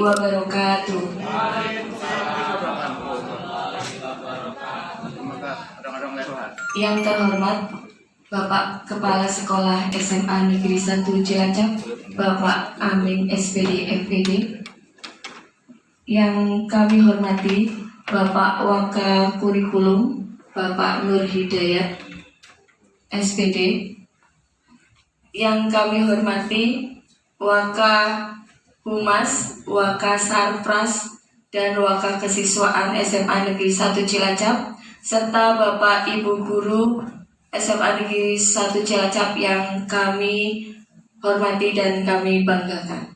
wabarakatuh. Yang terhormat Bapak Kepala Sekolah SMA Negeri 1 Cilacap, Bapak Amin SPD MPD. Yang kami hormati Bapak Waka Kurikulum, Bapak Nur Hidayat SPD. Yang kami hormati Waka Humas, Waka Sarpras, dan Waka Kesiswaan SMA Negeri 1 Cilacap, serta Bapak Ibu Guru SMA Negeri 1 Cilacap yang kami hormati dan kami banggakan.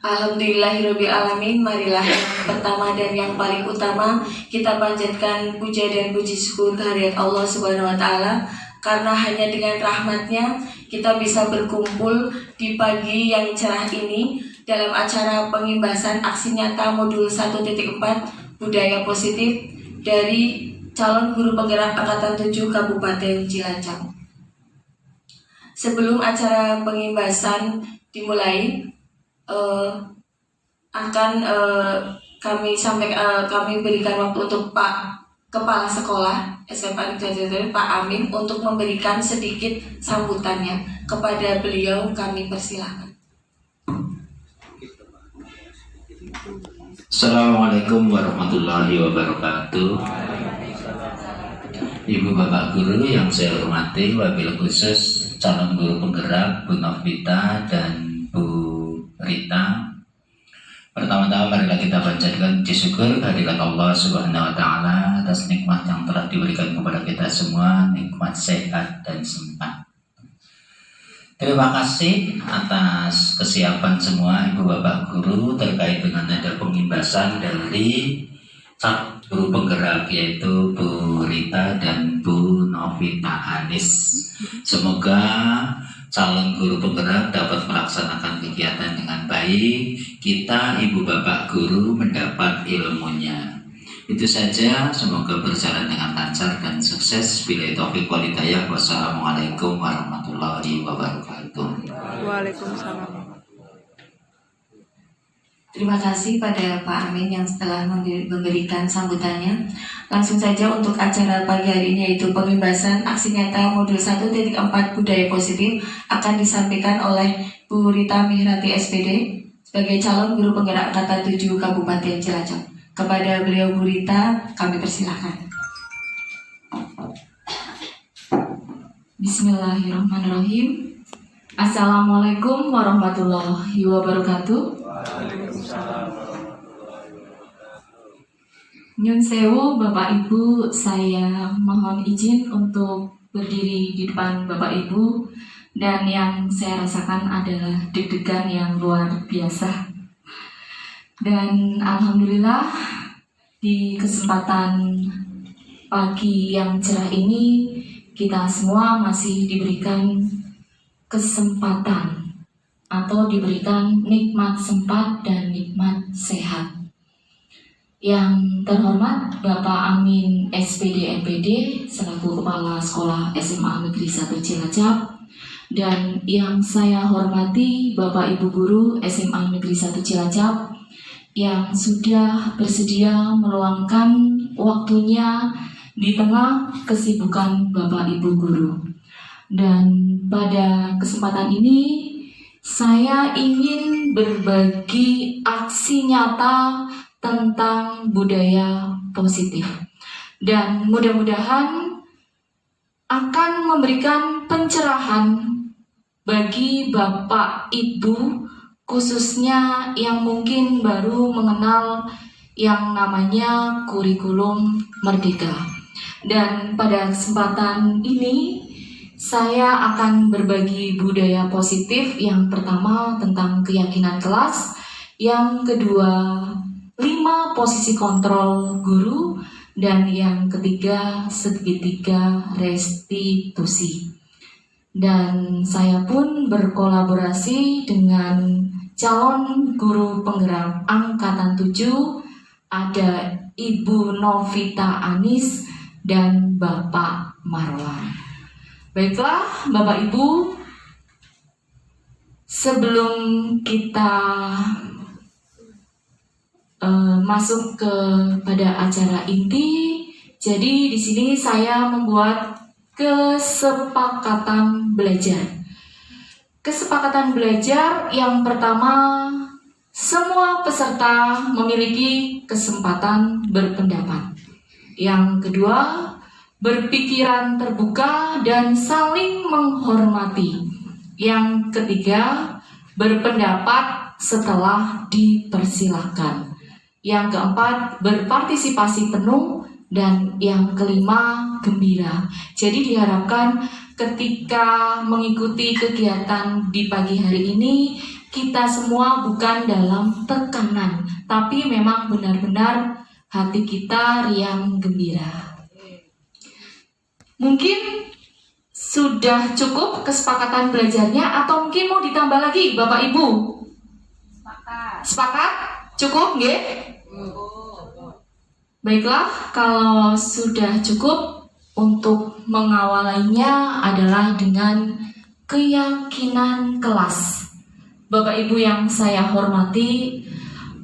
Alhamdulillahirrabbilalamin. Marilah yang pertama dan yang paling utama kita panjatkan puja dan puji syukur kehadirat Allah Subhanahu wa Ta'ala, karena hanya dengan rahmatnya kita bisa berkumpul di pagi yang cerah ini dalam acara pengimbasan aksi nyata modul 1.4 budaya positif dari calon guru penggerak angkatan 7 Kabupaten Cilacap. Sebelum acara pengimbasan dimulai, kami berikan waktu untuk Pak Kepala Sekolah SMA Negeri Pak Amin untuk memberikan sedikit sambutannya. Kepada beliau kami persilahkan. Assalamualaikum warahmatullahi wabarakatuh. Ibu bapak guru yang saya hormati, wabil khusus calon guru penggerak Bu Novita dan Bu Rita. Pertama-tama marilah kita panjatkan puji syukur kehadirat Allah Subhanahu wa Ta'ala atas nikmat yang telah diberikan kepada kita semua, nikmat sehat dan sempat. Terima kasih atas kesiapan semua Ibu Bapak Guru terkait dengan ada pengimbasan dari calon guru penggerak, yaitu Bu Rita dan Bu Novita Anis. Semoga calon guru penggerak dapat melaksanakan kegiatan dengan baik, kita Ibu Bapak Guru mendapat ilmunya. Itu saja, semoga berjalan dengan lancar dan sukses. Billahi taufiq wal hidayah. Wassalamualaikum warahmatullahi wabarakatuh. Waalaikumsalam. Terima kasih pada Pak Amin yang telah memberikan sambutannya. Langsung saja untuk acara pagi hari ini, yaitu pengimbasan aksi nyata modul 1.4 budaya positif akan disampaikan oleh Bu Rita Mihrati SPD sebagai calon guru penggerak angkatan 7 Kabupaten Cilacap. Kepada beliau Bu Rita kami persilahkan. Bismillahirrahmanirrahim. Assalamualaikum warahmatullahi wabarakatuh. Nyun sewu Bapak Ibu, saya mohon izin untuk berdiri di depan Bapak Ibu, dan yang saya rasakan adalah deg-degan yang luar biasa. Dan alhamdulillah di kesempatan pagi yang cerah ini kita semua masih diberikan kesempatan atau diberikan nikmat sempat dan nikmat sehat. Yang terhormat Bapak Amin SPD MPD selaku Kepala Sekolah SMA Negeri 1 Cilacap, dan yang saya hormati Bapak Ibu Guru SMA Negeri 1 Cilacap yang sudah bersedia meluangkan waktunya di tengah kesibukan Bapak Ibu Guru. Dan pada kesempatan ini saya ingin berbagi aksi nyata tentang budaya positif, dan mudah-mudahan akan memberikan pencerahan bagi Bapak Ibu, khususnya yang mungkin baru mengenal yang namanya kurikulum merdeka. Dan pada kesempatan ini saya akan berbagi budaya positif. Yang pertama tentang keyakinan kelas, yang kedua 5 posisi kontrol guru, dan yang ketiga segitiga restitusi. Dan saya pun berkolaborasi dengan calon guru penggerak angkatan 7, ada Ibu Novita Anis dan Bapak Marwan. Baiklah Bapak Ibu, Sebelum kita masuk pada acara inti, jadi di sini saya membuat kesepakatan belajar. Kesepakatan belajar yang pertama, semua peserta memiliki kesempatan berpendapat. Yang kedua, berpikiran terbuka dan saling menghormati. Yang ketiga, berpendapat setelah dipersilahkan. Yang keempat, berpartisipasi penuh. Dan yang kelima, gembira. Jadi diharapkan ketika mengikuti kegiatan di pagi hari ini, kita semua bukan dalam tekanan, tapi memang benar-benar hati kita riang gembira. Mungkin sudah cukup kesepakatan belajarnya atau mungkin mau ditambah lagi Bapak Ibu? Sepakat? Cukup nggih? Baiklah, kalau sudah cukup, untuk mengawalinya adalah dengan keyakinan kelas. Bapak Ibu yang saya hormati,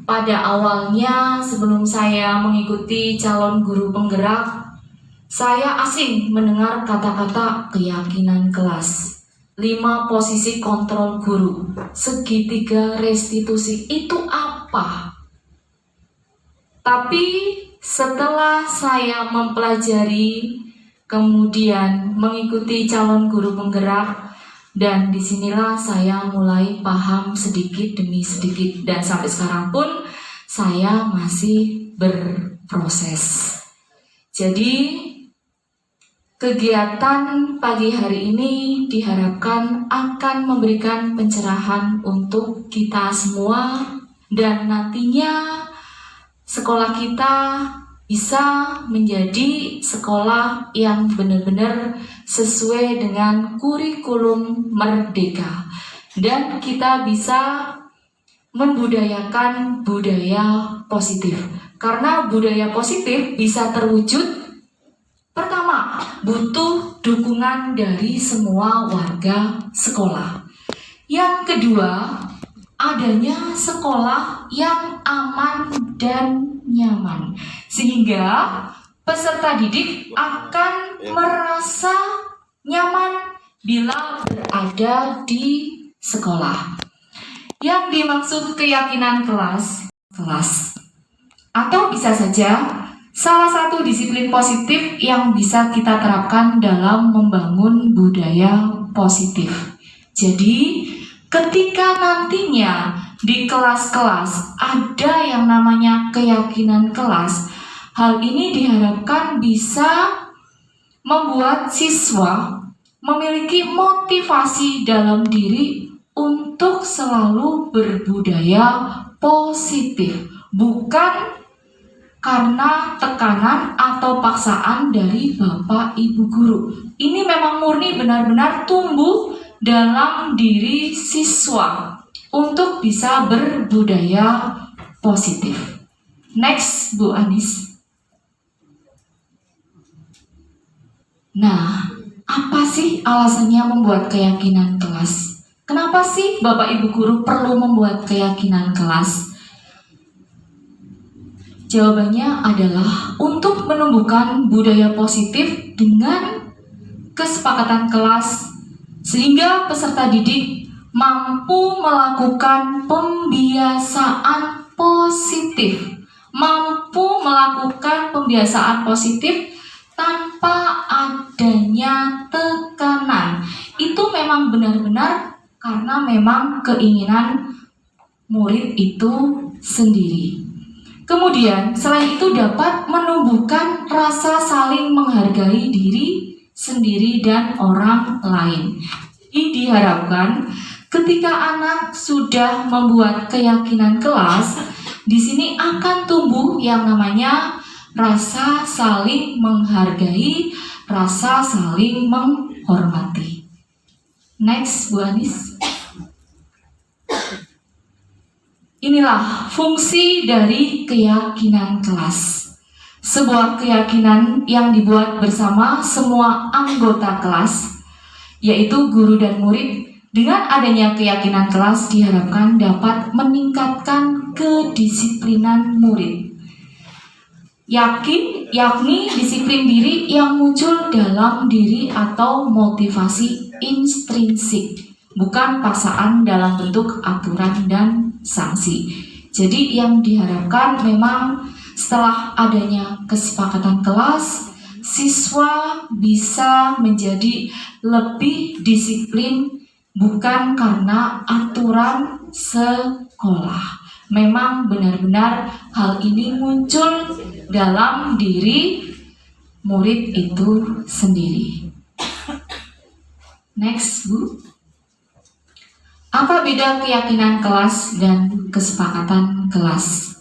pada awalnya sebelum saya mengikuti calon guru penggerak, saya asing mendengar kata-kata keyakinan kelas. 5 posisi kontrol guru, segitiga restitusi, itu apa? Tapi setelah saya mempelajari, kemudian mengikuti calon guru penggerak, dan disinilah saya mulai paham sedikit demi sedikit, dan sampai sekarang pun saya masih berproses. Jadi kegiatan pagi hari ini diharapkan akan memberikan pencerahan untuk kita semua, dan nantinya sekolah kita bisa menjadi sekolah yang benar-benar sesuai dengan kurikulum merdeka, dan kita bisa membudayakan budaya positif. Karena budaya positif bisa terwujud, pertama, butuh dukungan dari semua warga sekolah. Yang kedua, adanya sekolah yang aman dan nyaman, sehingga peserta didik akan merasa nyaman bila berada di sekolah. Yang dimaksud keyakinan kelas, atau bisa saja salah satu disiplin positif yang bisa kita terapkan dalam membangun budaya positif. Jadi, ketika nantinya di kelas-kelas ada yang namanya keyakinan kelas, hal ini diharapkan bisa membuat siswa memiliki motivasi dalam diri untuk selalu berbudaya positif, bukan karena tekanan atau paksaan dari Bapak Ibu guru. Ini memang murni benar-benar tumbuh dalam diri siswa untuk bisa berbudaya positif. Next, Bu Anis. Nah, apa sih alasannya membuat keyakinan kelas? Kenapa sih Bapak Ibu guru perlu membuat keyakinan kelas? Jawabannya adalah untuk menumbuhkan budaya positif dengan kesepakatan kelas, sehingga peserta didik mampu melakukan pembiasaan positif tanpa adanya tekanan. Itu memang benar-benar karena memang keinginan murid itu sendiri. Kemudian selain itu dapat menumbuhkan rasa saling menghargai diri sendiri dan orang lain. Jadi diharapkan ketika anak sudah membuat keyakinan kelas, di sini akan tumbuh yang namanya rasa saling menghargai, rasa saling menghormati. Next, Bu Anis. Inilah fungsi dari keyakinan kelas. Sebuah keyakinan yang dibuat bersama semua anggota kelas, yaitu guru dan murid, Dengan adanya keyakinan kelas diharapkan dapat meningkatkan kedisiplinan murid. Yakni disiplin diri yang muncul dalam diri atau motivasi intrinsik, bukan paksaan dalam bentuk aturan dan sanksi. Jadi yang diharapkan memang setelah adanya kesepakatan kelas, siswa bisa menjadi lebih disiplin bukan karena aturan sekolah. Memang benar-benar hal ini muncul dalam diri murid itu sendiri. Next, Bu. Apa beda keyakinan kelas dan kesepakatan kelas?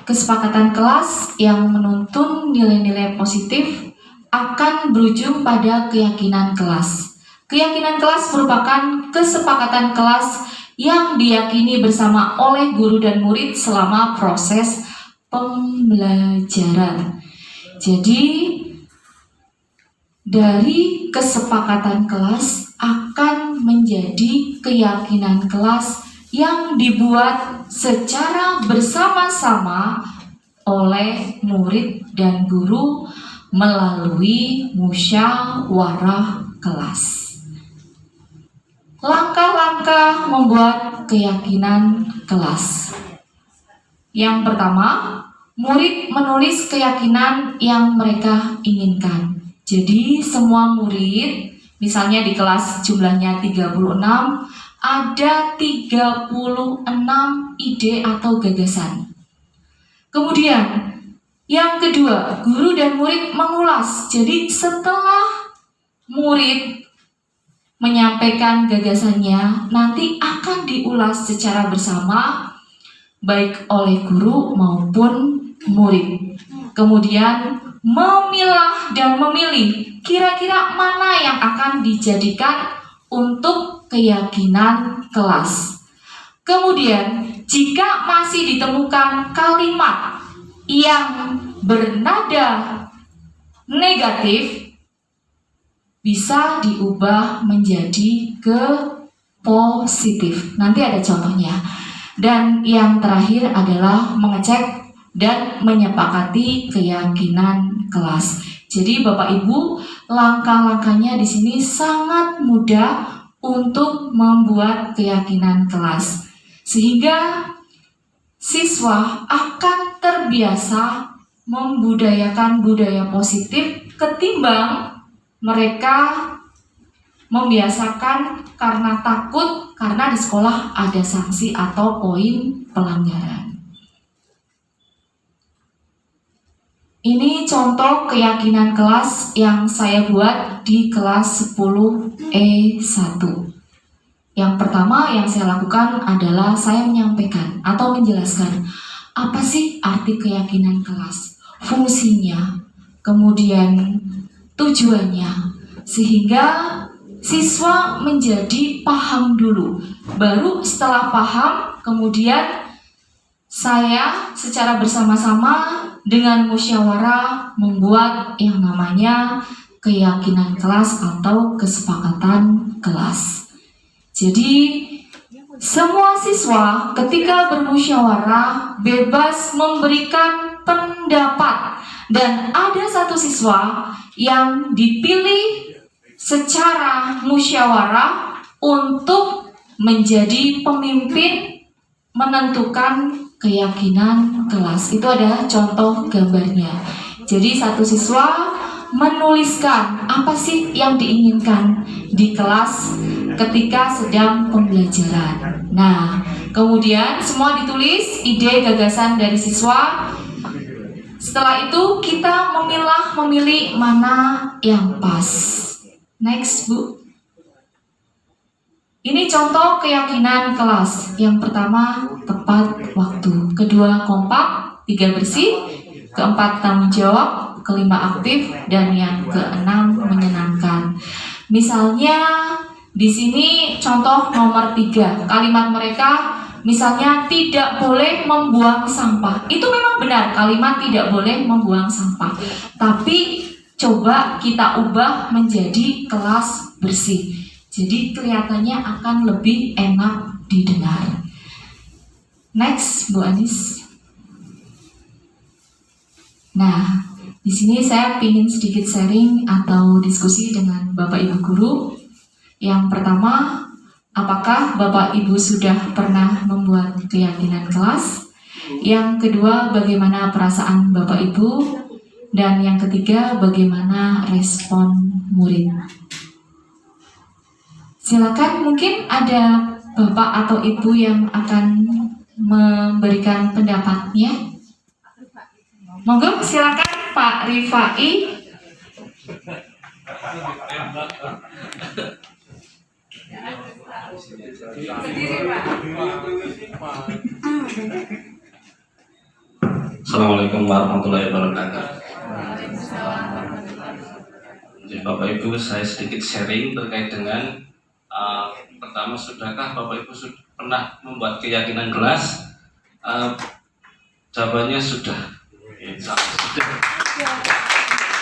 Kesepakatan kelas yang menuntun nilai-nilai positif akan berujung pada keyakinan kelas. Keyakinan kelas merupakan kesepakatan kelas yang diyakini bersama oleh guru dan murid selama proses pembelajaran. Jadi, dari kesepakatan kelas akan menjadi keyakinan kelas yang dibuat secara bersama-sama oleh murid dan guru melalui musyawarah kelas. Langkah-langkah membuat keyakinan kelas. Yang pertama, murid menulis keyakinan yang mereka inginkan. Jadi semua murid, misalnya di kelas jumlahnya 36, ada 36 ide atau gagasan. Kemudian, yang kedua, guru dan murid mengulas. Jadi setelah murid menyampaikan gagasannya, nanti akan diulas secara bersama baik oleh guru maupun murid. Kemudian memilah dan memilih kira-kira mana yang akan dijadikan untuk keyakinan kelas. Kemudian jika masih ditemukan kalimat yang bernada negatif, bisa diubah menjadi ke positif. Nanti ada contohnya. Dan yang terakhir adalah mengecek dan menyepakati keyakinan kelas. Jadi Bapak Ibu, langkah-langkahnya di sini sangat mudah untuk membuat keyakinan kelas. Sehingga siswa akan terbiasa membudayakan budaya positif ketimbang mereka membiasakan karena takut karena di sekolah ada sanksi atau poin pelanggaran. Ini contoh keyakinan kelas yang saya buat di kelas 10E1. Yang pertama yang saya lakukan adalah saya menyampaikan atau menjelaskan apa sih arti keyakinan kelas, fungsinya, kemudian tujuannya, sehingga siswa menjadi paham dulu. Baru setelah paham, kemudian saya secara bersama-sama dengan musyawarah membuat yang namanya keyakinan kelas atau kesepakatan kelas. Jadi semua siswa ketika bermusyawarah bebas memberikan pendapat, dan ada satu siswa yang dipilih secara musyawarah untuk menjadi pemimpin menentukan keyakinan kelas. Itu adalah contoh gambarnya. Jadi satu siswa menuliskan apa sih yang diinginkan di kelas ketika sedang pembelajaran. Nah, kemudian semua ditulis ide gagasan dari siswa. Setelah itu kita memilih mana yang pas. Next, Bu. Ini contoh keyakinan kelas. Yang pertama, tepat waktu. Kedua, kompak. Tiga, bersih. Keempat, tanggung jawab. Kelima, aktif. Dan yang keenam, menyenangkan. Misalnya di sini contoh nomor 3. Kalimat mereka misalnya tidak boleh membuang sampah. Itu memang benar, kalimat tidak boleh membuang sampah. Tapi coba kita ubah menjadi kelas bersih. Jadi kelihatannya akan lebih enak didengar. Next, Bu Anis. Nah, di sini saya ingin sedikit sharing atau diskusi dengan Bapak Ibu guru. Yang pertama, apakah Bapak Ibu sudah pernah membuat keyakinan kelas? Yang kedua, bagaimana perasaan Bapak Ibu? Dan yang ketiga, bagaimana respon murid? Silakan, mungkin ada Bapak atau Ibu yang akan memberikan pendapatnya. Monggo, silakan Pak Rifai. Assalamualaikum warahmatullahi wabarakatuh. Jadi Bapak Ibu, saya sedikit sharing terkait dengan pertama, sudahkah Bapak Ibu pernah membuat keyakinan kelas? Jawabannya sudah. Sudah.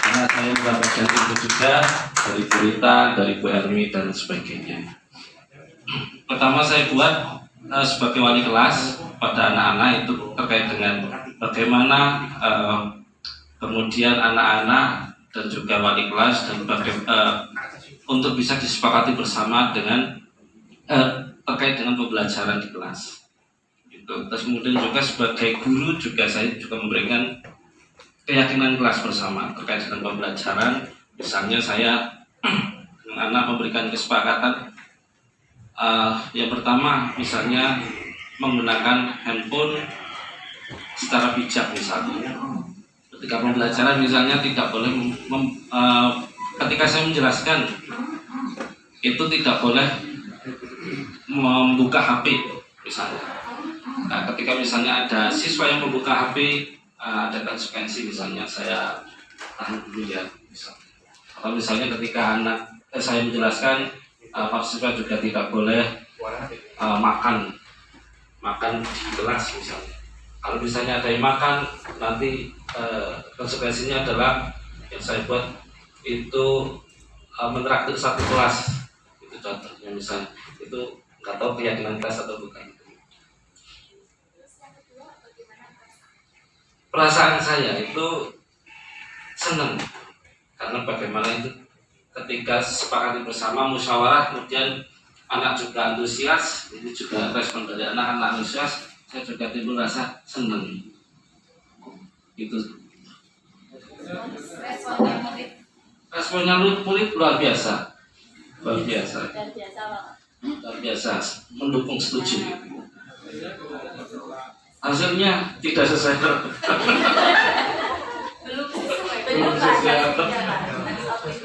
Karena saya mendapatkan itu juga dari Bu Rita, dari Bu Ermi dan sebagainya. Pertama saya buat sebagai wali kelas pada anak-anak itu terkait dengan bagaimana kemudian anak-anak dan juga wali kelas dan untuk bisa disepakati bersama dengan terkait dengan pembelajaran di kelas. Gitu. Terus kemudian juga sebagai guru juga saya juga memberikan keyakinan kelas bersama terkait dengan pembelajaran. Misalnya saya dengan anak memberikan kesepakatan yang pertama misalnya menggunakan handphone secara bijak misalnya. Ketika pembelajaran misalnya tidak boleh ketika saya menjelaskan itu tidak boleh membuka HP misalnya. Nah, ketika misalnya ada siswa yang membuka HP, ada konsekuensi misalnya saya tahan dulu ya misalnya. Atau misalnya ketika saya menjelaskan siswa juga tidak boleh makan di kelas misalnya. Kalau misalnya ada yang makan, nanti konsekuensinya adalah yang saya buat itu menraktir satu kelas. Itu contohnya misalnya. Itu nggak tahu keyakinan kelas atau bukan. Perasaan saya itu senang karena bagaimana itu ketika sepakati bersama musyawarah, kemudian anak juga antusias, ini juga respon dari anak-anak antusias, saya juga timbul rasa senang. Itu responnya murid luar biasa, luar biasa, mendukung, setuju. Hasilnya tidak sesuai belum sesuai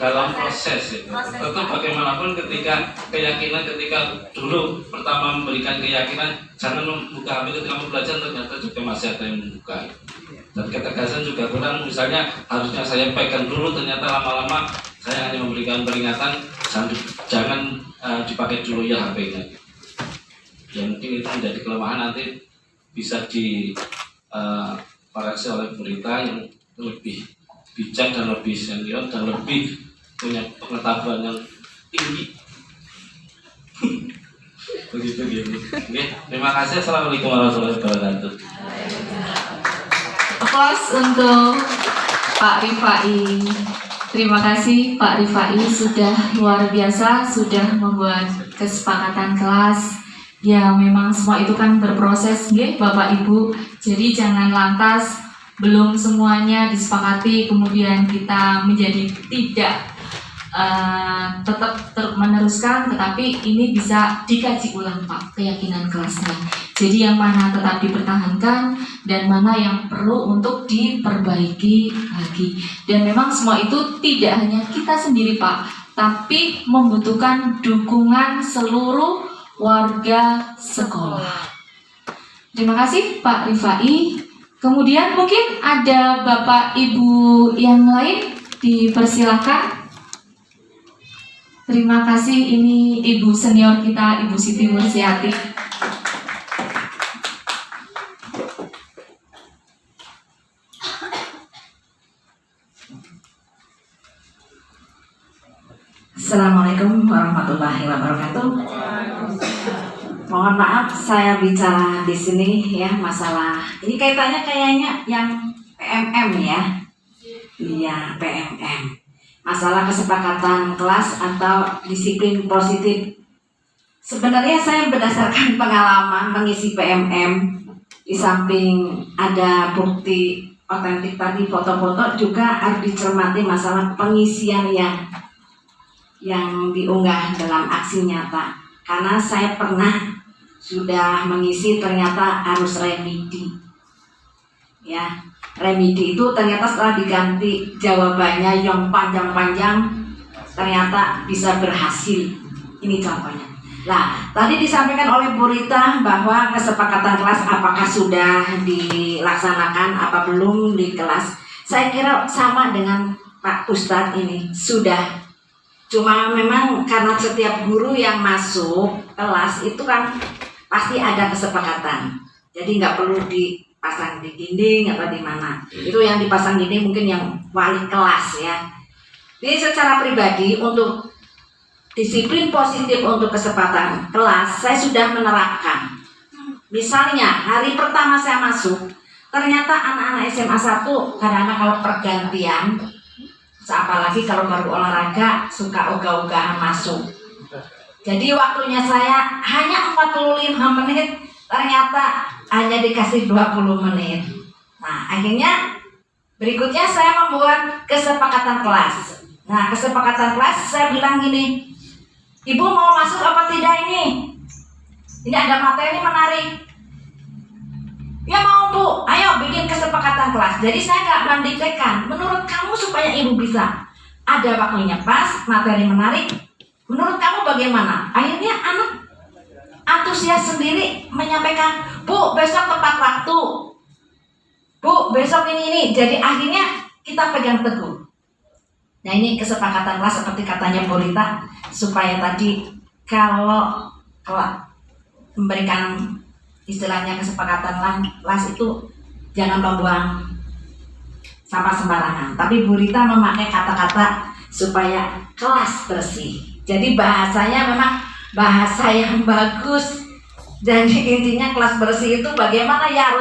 dalam proses itu. Tetap bagaimanapun ketika dulu pertama memberikan keyakinan jangan membuka HP ketika mau belajar, ternyata juga masih ada yang membuka. Dan ketegasan juga kurang, misalnya harusnya saya pegang dulu, ternyata lama-lama saya hanya memberikan peringatan jangan dipakai dulu ya HP-nya. Ya mungkin itu menjadi kelemahan, nanti bisa dikoreksi oleh Bu Rita yang lebih bijak dan lebih senior dan lebih punya pengetahuan yang tinggi. Begitu. Oke, terima kasih. Assalamualaikum warahmatullahi wabarakatuh. Aplaus untuk Pak Rifai. Terima kasih Pak Rifai, sudah luar biasa, sudah membuat kesepakatan kelas. Ya memang semua itu kan berproses, nggih Bapak Ibu. Jadi jangan lantas belum semuanya disepakati kemudian kita menjadi tidak tetap meneruskan, tetapi ini bisa dikaji ulang Pak keyakinan kelasnya. Jadi yang mana tetap dipertahankan dan mana yang perlu untuk diperbaiki lagi. Dan memang semua itu tidak hanya kita sendiri Pak, tapi membutuhkan dukungan seluruh warga sekolah. Terima kasih Pak Rifai. Kemudian mungkin ada Bapak Ibu yang lain, dipersilakan. Terima kasih, ini Ibu senior kita, Ibu Siti Mursiati. Assalamualaikum warahmatullahi wabarakatuh. Mohon maaf saya bicara di sini ya masalah ini kaitannya kayaknya yang PMM ya. Iya, PMM. Masalah kesepakatan kelas atau disiplin positif. Sebenarnya saya berdasarkan pengalaman mengisi PMM, di samping ada bukti otentik tadi foto-foto juga harus dicermati masalah pengisian yang diunggah dalam aksi nyata. Karena saya pernah sudah mengisi ternyata harus remedi. Ya, remedi itu ternyata setelah diganti jawabannya yang panjang-panjang ternyata bisa berhasil. Ini contohnya. Nah, tadi disampaikan oleh Bu Rita bahwa kesepakatan kelas apakah sudah dilaksanakan apa belum di kelas. Saya kira sama dengan Pak Ustadz ini, sudah. Cuma memang karena setiap guru yang masuk kelas itu kan pasti ada kesepakatan. Jadi nggak perlu dipasang di dinding atau di mana. Itu yang dipasang dinding mungkin yang wali kelas ya. Jadi secara pribadi untuk disiplin positif untuk kesempatan kelas saya sudah menerapkan. Misalnya hari pertama saya masuk, ternyata anak-anak SMA 1 kadang-kadang kalau pergantian, apalagi kalau baru olahraga suka ogah-ogahan masuk. Jadi waktunya saya hanya 45 menit, ternyata hanya dikasih 20 menit. Nah akhirnya berikutnya saya membuat kesepakatan kelas. Nah kesepakatan kelas saya bilang gini, Ibu mau masuk apa tidak ini? Ini ada materi menarik. Ya mau Bu, ayo bikin kesepakatan kelas. Jadi saya nggak mendiktekan. Menurut kamu supaya Ibu bisa ada waktunya pas, materi menarik. Menurut kamu bagaimana? Akhirnya anak antusias sendiri menyampaikan, Bu besok tepat waktu. Bu besok ini. Jadi akhirnya kita pegang teguh. Nah ini kesepakatan kelas seperti katanya Bu Rita, supaya tadi kalau memberikan istilahnya kesepakatan kelas itu jangan membuang sampah sembarangan. Tapi Bu Rita memakai kata-kata supaya kelas bersih. Jadi bahasanya memang bahasa yang bagus. Jadi intinya kelas bersih itu bagaimana ya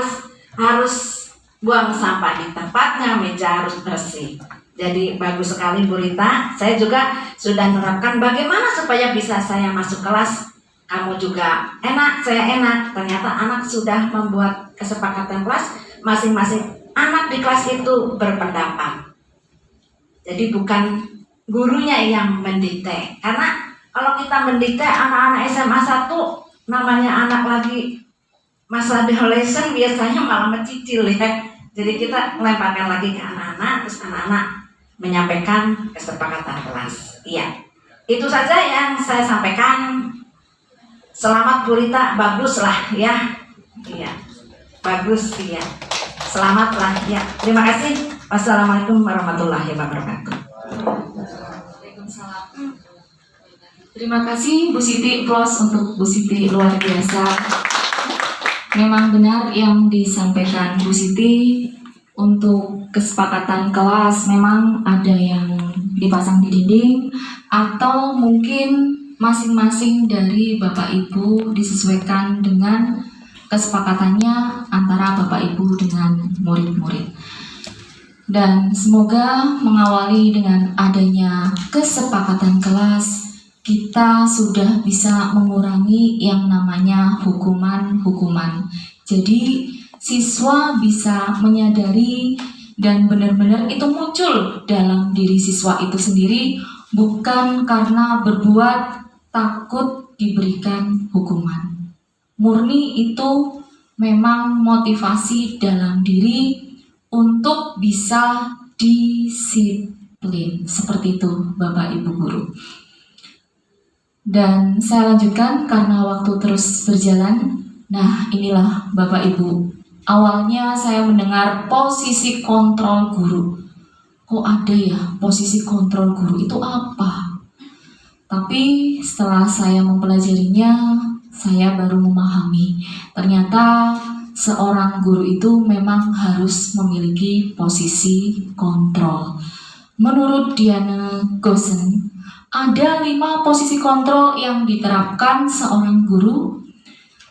harus buang sampah di tempatnya, meja harus bersih. Jadi bagus sekali Bu Rita. Saya juga sudah menerapkan bagaimana supaya bisa saya masuk kelas, kamu juga enak, saya enak. Ternyata anak sudah membuat kesepakatan kelas, masing-masing anak di kelas itu berpendapat. Jadi bukan gurunya yang mendikte. Karena kalau kita mendikte anak-anak SMA 1, namanya anak lagi masa adolescent biasanya malah mencicil ya. Jadi kita melemparkan lagi ke anak-anak, terus anak-anak menyampaikan kesepakatan kelas. Iya, itu saja yang saya sampaikan. Selamat Bu Rita, bagus lah ya. Iya, bagus ya. Selamat lah ya. Terima kasih. Wassalamualaikum warahmatullahi wabarakatuh. Waalaikumsalam. Terima kasih Bu Siti, plus untuk Bu Siti luar biasa. Memang benar yang disampaikan Bu Siti. Untuk kesepakatan kelas memang ada yang dipasang di dinding atau mungkin masing-masing dari Bapak Ibu disesuaikan dengan kesepakatannya antara Bapak Ibu dengan murid-murid. Dan semoga mengawali dengan adanya kesepakatan kelas, kita sudah bisa mengurangi yang namanya hukuman-hukuman. Jadi siswa bisa menyadari dan benar-benar itu muncul dalam diri siswa itu sendiri, bukan karena berbuat takut diberikan hukuman. Murni itu memang motivasi dalam diri untuk bisa disiplin. Seperti itu Bapak Ibu Guru. Dan saya lanjutkan karena waktu terus berjalan. Nah inilah Bapak Ibu. Awalnya saya mendengar posisi kontrol guru. Kok ada ya posisi kontrol guru itu apa? Tapi setelah saya mempelajarinya, saya baru memahami. Ternyata seorang guru itu memang harus memiliki posisi kontrol. Menurut Diana Gosen, ada 5 posisi kontrol yang diterapkan seorang guru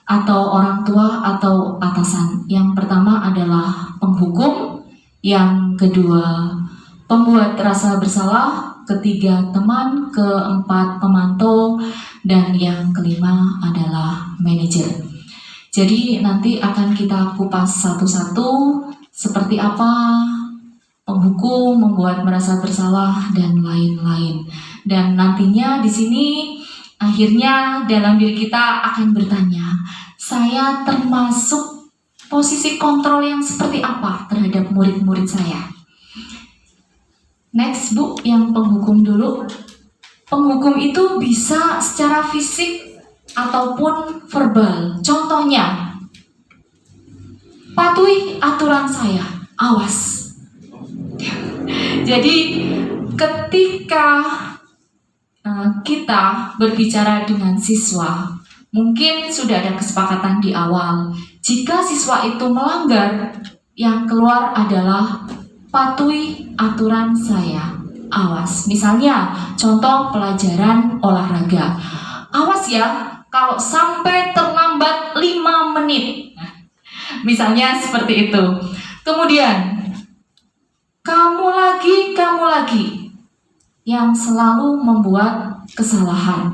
atau orang tua atau atasan. Yang pertama adalah penghukum, yang kedua pembuat rasa bersalah, ketiga teman, keempat pemantau, dan yang kelima adalah manajer. Jadi nanti akan kita kupas satu-satu seperti apa penghukum, membuat merasa bersalah, dan lain-lain. Dan nantinya di sini akhirnya dalam diri kita akan bertanya, saya termasuk posisi kontrol yang seperti apa terhadap murid-murid saya? Next Bu, yang penghukum dulu. Penghukum itu bisa secara fisik ataupun verbal. Contohnya, patuhi aturan saya, awas. Jadi ketika kita berbicara dengan siswa, mungkin sudah ada kesepakatan di awal. Jika siswa itu melanggar, yang keluar adalah patuhi aturan saya, awas. Misalnya, contoh pelajaran olahraga. Awas ya, kalau sampai terlambat 5 menit. Misalnya seperti itu. Kemudian, kamu lagi yang selalu membuat kesalahan.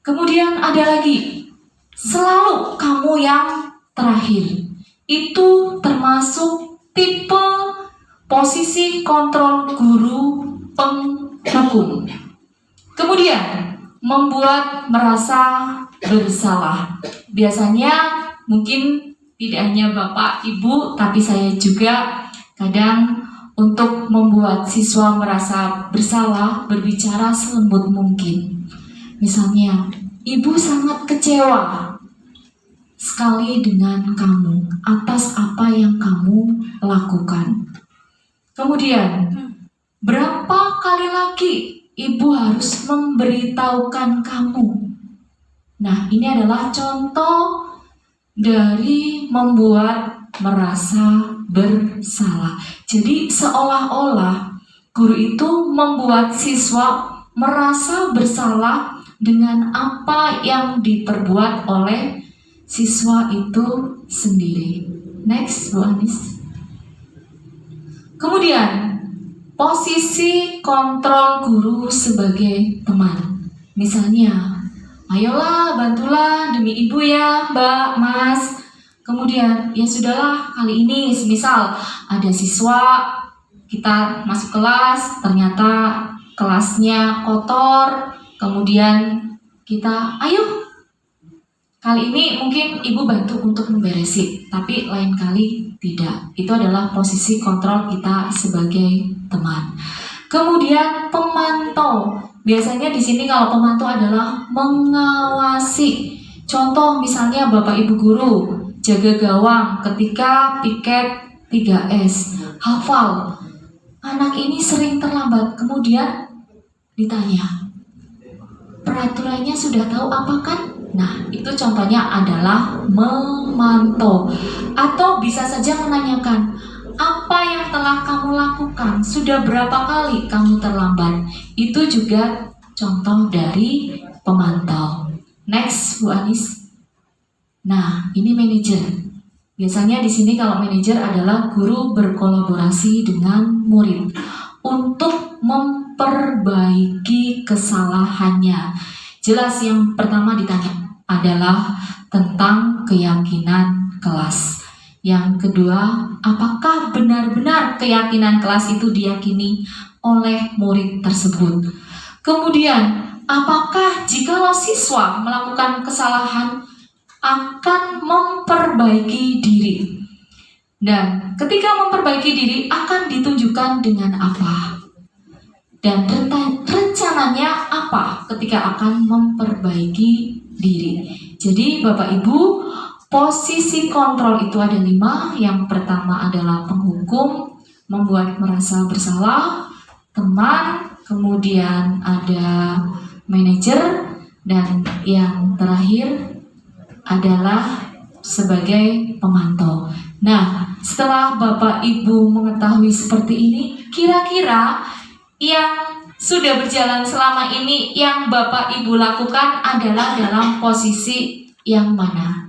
Kemudian ada lagi, selalu kamu yang terakhir. Itu termasuk tipe posisi kontrol guru penghukum. Kemudian, membuat merasa bersalah. Biasanya mungkin tidak hanya Bapak, Ibu, tapi saya juga kadang untuk membuat siswa merasa bersalah, berbicara selembut mungkin. Misalnya, Ibu sangat kecewa sekali dengan kamu atas apa yang kamu lakukan. Kemudian, berapa kali lagi Ibu harus memberitahukan kamu? Nah, ini adalah contoh dari membuat merasa bersalah. Jadi seolah-olah guru itu membuat siswa merasa bersalah dengan apa yang diperbuat oleh siswa itu sendiri. Next, Bu Anis. Kemudian, posisi kontrol guru sebagai teman. Misalnya, ayolah bantulah demi ibu ya Mbak, Mas. Kemudian, ya sudahlah kali ini semisal ada siswa, kita masuk kelas, ternyata kelasnya kotor, kemudian kita, ayo kali ini mungkin ibu bantu untuk memberesi, tapi lain kali tidak. Itu adalah posisi kontrol kita sebagai teman. Kemudian pemantau. Biasanya di sini kalau pemantau adalah mengawasi. Contoh misalnya Bapak Ibu guru jaga gawang ketika piket 3S. Hafal. Anak ini sering terlambat. Kemudian ditanya, peraturannya sudah tahu apa kan? Nah, itu contohnya adalah memantau. Atau bisa saja menanyakan, apa yang telah kamu lakukan? Sudah berapa kali kamu terlambat? Itu juga contoh dari pemantau. Next, Bu Anis. Nah, ini manajer. Biasanya di sini kalau manajer adalah guru berkolaborasi dengan murid untuk memperbaiki kesalahannya. Jelas yang pertama ditanya adalah tentang keyakinan kelas. Yang kedua, apakah benar-benar keyakinan kelas itu diyakini oleh murid tersebut? Kemudian, apakah jikalau siswa melakukan kesalahan akan memperbaiki diri? Dan ketika memperbaiki diri akan ditunjukkan dengan apa? Dan rencananya apa ketika akan memperbaiki diri? Jadi Bapak Ibu, posisi kontrol itu ada 5. Yang pertama adalah penghukum, membuat merasa bersalah, teman, kemudian ada manajer, dan yang terakhir adalah sebagai pemantau. Nah, setelah Bapak Ibu mengetahui seperti ini, kira-kira yang sudah berjalan selama ini yang Bapak Ibu lakukan adalah dalam posisi yang mana?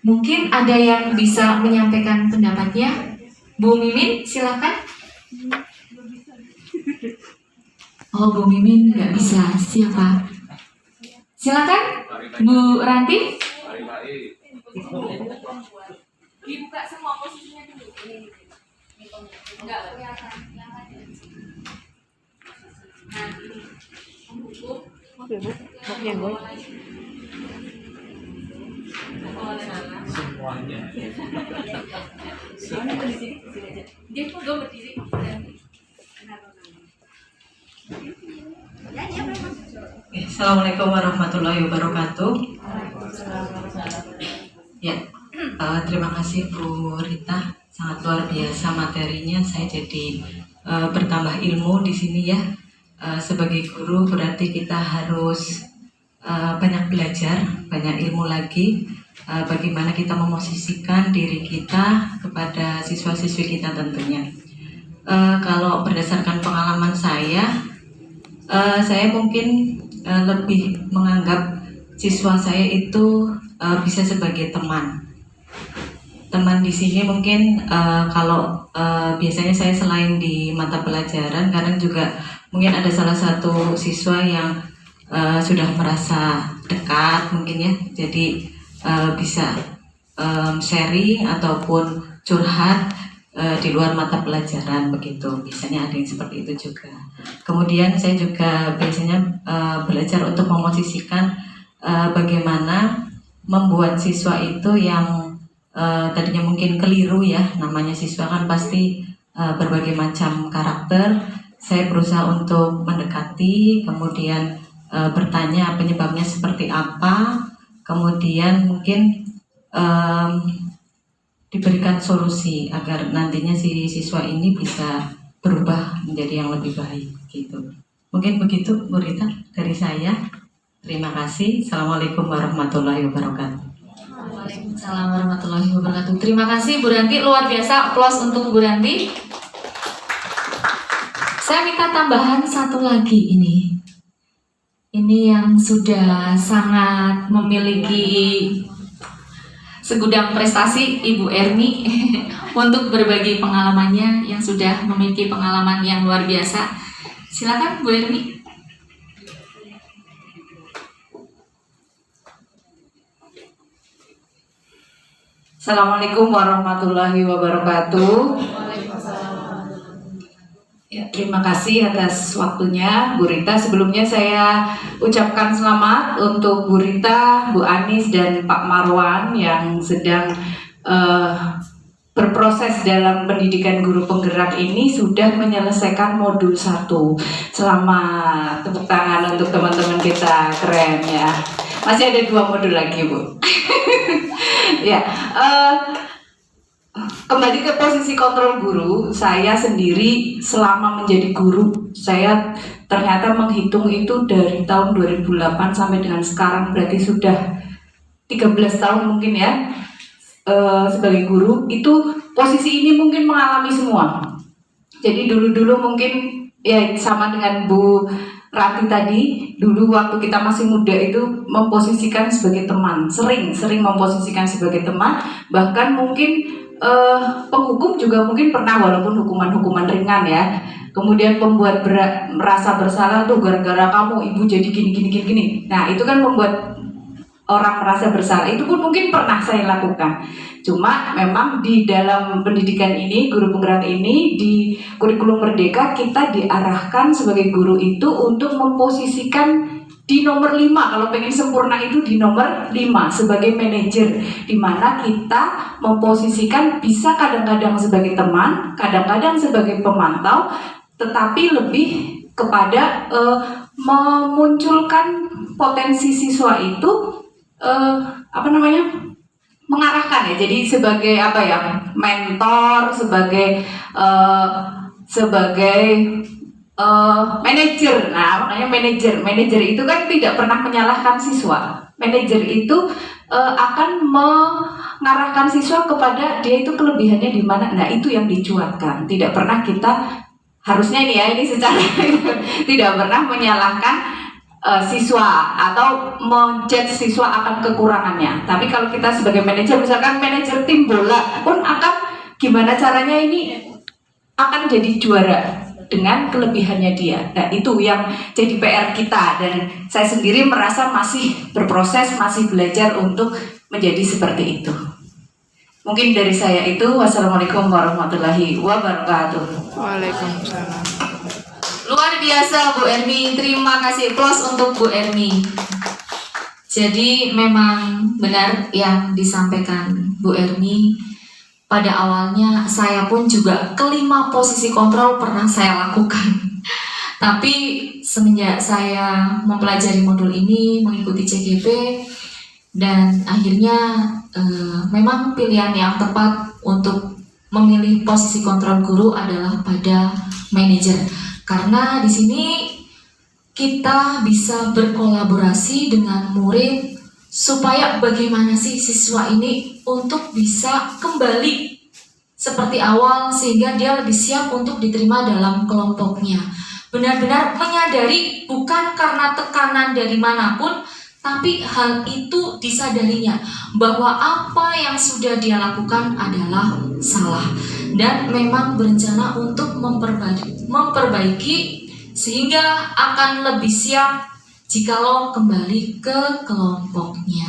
Mungkin ada yang bisa menyampaikan pendapatnya. Bu Mimin, silakan. Oh, Bu Mimin nggak bisa. Siapa? Silakan, Bu Ranti. Dibuka semua posisinya dulu. Enggak kelihatan. Nah, ini pembuku. Semuanya. Dia tuh udah berdiri. Assalamualaikum warahmatullahi wabarakatuh. Ya, terima kasih Bu Rita, sangat luar biasa materinya. Saya jadi bertambah ilmu di sini ya. Sebagai guru berarti kita harus banyak belajar, banyak ilmu lagi. Bagaimana kita memosisikan diri kita kepada siswa-siswi kita tentunya. Kalau berdasarkan pengalaman saya mungkin lebih menganggap siswa saya itu bisa sebagai teman. Teman di sini mungkin kalau biasanya saya selain di mata pelajaran, kadang juga mungkin ada salah satu siswa yang sudah merasa dekat mungkin ya, jadi bisa sharing ataupun curhat di luar mata pelajaran begitu. Biasanya ada yang seperti itu juga. Kemudian saya juga biasanya belajar untuk memosisikan bagaimana membuat siswa itu yang tadinya mungkin keliru ya, namanya siswa kan pasti berbagai macam karakter. Saya berusaha untuk mendekati, kemudian bertanya penyebabnya seperti apa, kemudian mungkin diberikan solusi agar nantinya si siswa ini bisa berubah menjadi yang lebih baik gitu. Mungkin begitu Bu Rita dari saya. Terima kasih. Assalamualaikum warahmatullahi wabarakatuh. Waalaikumsalam warahmatullahi wabarakatuh. Terima kasih Bu Ranti, luar biasa. Aplaus untuk Bu Ranti. Saya minta tambahan satu lagi ini. Ini yang sudah sangat memiliki segudang prestasi, Ibu Ermi, untuk berbagi pengalamannya yang sudah memiliki pengalaman yang luar biasa. Silakan Bu Ermi. Assalamualaikum warahmatullahi wabarakatuh. Ya, terima kasih atas waktunya Bu Rita. Sebelumnya saya ucapkan selamat untuk Bu Rita, Bu Anis, dan Pak Marwan yang sedang berproses dalam pendidikan guru penggerak ini sudah menyelesaikan modul 1. Selamat, tepuk tangan untuk teman-teman kita, keren ya. Masih ada 2 modul lagi Bu. Ya, kembali ke posisi kontrol guru. Saya sendiri selama menjadi guru, saya ternyata menghitung itu dari tahun 2008 sampai dengan sekarang, berarti sudah 13 tahun mungkin ya. Sebagai guru itu posisi ini mungkin mengalami semua. Jadi dulu mungkin ya sama dengan Bu Ranti tadi, dulu waktu kita masih muda itu memposisikan sebagai teman, sering memposisikan sebagai teman, bahkan mungkin penghukum juga mungkin pernah, walaupun hukuman ringan ya. Kemudian pembuat merasa bersalah tuh gara-gara kamu ibu jadi gini. Nah itu kan membuat orang merasa bersalah, itu pun mungkin pernah saya lakukan. Cuma memang di dalam pendidikan ini, guru penggerak ini, di kurikulum Merdeka kita diarahkan sebagai guru itu untuk memposisikan di nomor 5, kalau pengen sempurna itu di nomor 5 sebagai manajer, di mana kita memposisikan bisa kadang-kadang sebagai teman, kadang-kadang sebagai pemantau, tetapi lebih kepada memunculkan potensi siswa itu mengarahkan ya, jadi sebagai mentor, sebagai manajer. Nah, makanya manajer itu kan tidak pernah menyalahkan siswa. Manajer itu akan mengarahkan siswa kepada dia itu kelebihannya di mana. Nah, itu yang dicuatkan. Tidak pernah kita harusnya nih ya, ini secara tidak pernah menyalahkan siswa atau menjudge siswa akan kekurangannya. Tapi kalau kita sebagai manajer, misalkan manajer tim bola pun akan gimana caranya ini akan jadi juara dengan kelebihannya dia. Nah, itu yang jadi PR kita, dan saya sendiri merasa masih berproses, masih belajar untuk menjadi seperti itu. Mungkin dari saya itu. Wassalamualaikum warahmatullahi wabarakatuh. Waalaikumsalam. Luar biasa Bu Ermi, terima kasih. Plus untuk Bu Ermi. Jadi memang benar yang disampaikan Bu Ermi. Pada awalnya saya pun juga kelima posisi kontrol pernah saya lakukan. Tapi semenjak saya mempelajari modul ini, mengikuti CGP, dan akhirnya memang pilihan yang tepat untuk memilih posisi kontrol guru adalah pada manajer. Karena di sini kita bisa berkolaborasi dengan murid supaya bagaimana sih siswa ini untuk bisa kembali seperti awal sehingga dia lebih siap untuk diterima dalam kelompoknya. Benar-benar menyadari bukan karena tekanan dari manapun, tapi hal itu disadarinya bahwa apa yang sudah dia lakukan adalah salah dan memang berencana untuk memperbaiki sehingga akan lebih siap jikalau kembali ke kelompoknya.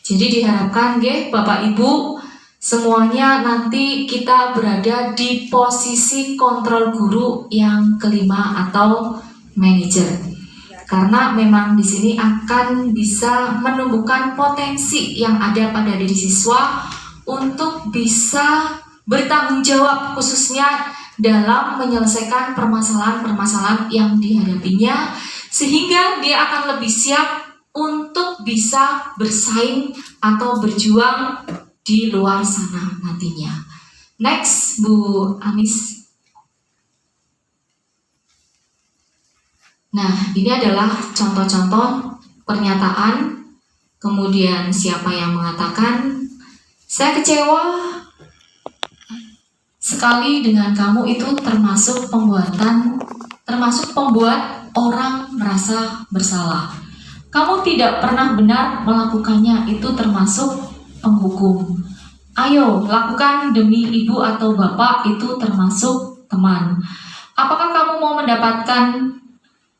Jadi diharapkan Bapak Ibu semuanya nanti kita berada di posisi kontrol guru yang kelima atau manajer. Karena memang di sini akan bisa menumbuhkan potensi yang ada pada diri siswa untuk bisa bertanggung jawab khususnya dalam menyelesaikan permasalahan-permasalahan yang dihadapinya, sehingga dia akan lebih siap untuk bisa bersaing atau berjuang di luar sana nantinya. Next, Bu Anis. Nah, ini adalah contoh-contoh pernyataan, kemudian siapa yang mengatakan, saya kecewa sekali dengan kamu itu termasuk pembuat orang merasa bersalah. Kamu tidak pernah benar melakukannya, itu termasuk penghukum. Ayo, lakukan demi ibu atau bapak, itu termasuk teman. Apakah kamu mau mendapatkan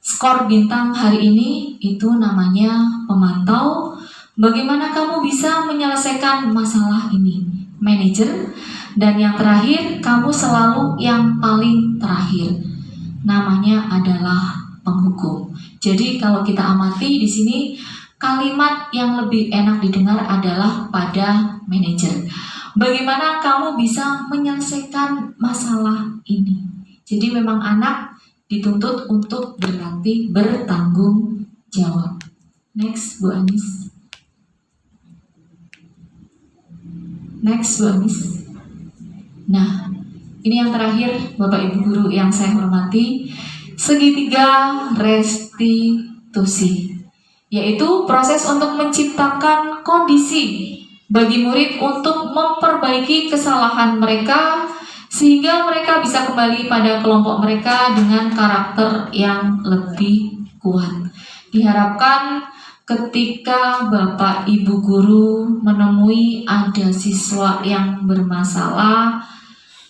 skor bintang hari ini? Itu namanya pemantau. Bagaimana kamu bisa menyelesaikan masalah ini? Manajer. Dan yang terakhir, kamu selalu yang paling terakhir. Namanya adalah penghukum. Jadi kalau kita amati di sini, kalimat yang lebih enak didengar adalah pada manajer. Bagaimana kamu bisa menyelesaikan masalah ini? Jadi memang anak dituntut untuk berlatih bertanggung jawab. Next, Bu Anis. Next, Bu Anis. Nah, ini yang terakhir, Bapak Ibu Guru yang saya hormati, segitiga restitusi, yaitu proses untuk menciptakan kondisi bagi murid untuk memperbaiki kesalahan mereka sehingga mereka bisa kembali pada kelompok mereka dengan karakter yang lebih kuat. Diharapkan ketika Bapak Ibu Guru menemui ada siswa yang bermasalah,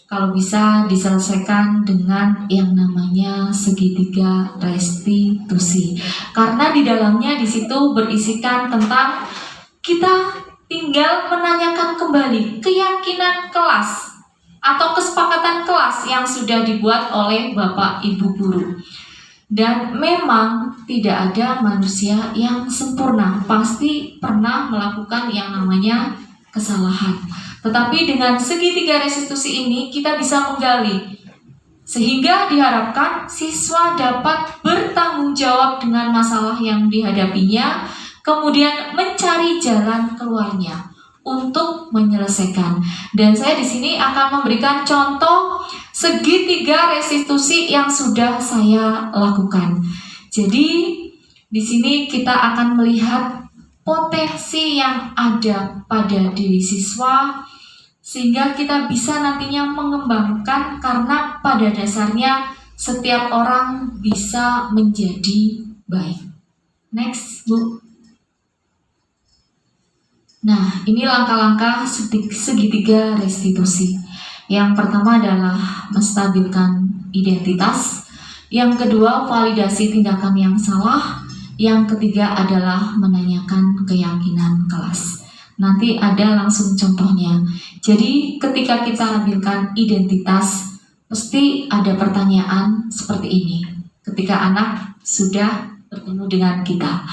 kalau bisa diselesaikan dengan yang namanya segitiga restitusi. Karena di dalamnya di situ berisikan tentang kita tinggal menanyakan kembali keyakinan kelas atau kesepakatan kelas yang sudah dibuat oleh Bapak Ibu Guru. Dan memang tidak ada manusia yang sempurna, pasti pernah melakukan yang namanya kesalahan. Tetapi dengan segitiga restitusi ini kita bisa menggali sehingga diharapkan siswa dapat bertanggung jawab dengan masalah yang dihadapinya, kemudian mencari jalan keluarnya untuk menyelesaikan. Dan saya di sini akan memberikan contoh segitiga restitusi yang sudah saya lakukan. Jadi di sini kita akan melihat potensi yang ada pada diri siswa sehingga kita bisa nantinya mengembangkan, karena pada dasarnya setiap orang bisa menjadi baik. Next, Bu. Nah, ini langkah-langkah segitiga restitusi. Yang pertama adalah menstabilkan identitas. Yang kedua, validasi tindakan yang salah. Yang ketiga adalah menanyakan keyakinan kelas. Nanti ada langsung contohnya. Jadi ketika kita ambilkan identitas, pasti ada pertanyaan seperti ini. Ketika anak sudah bertemu dengan kita.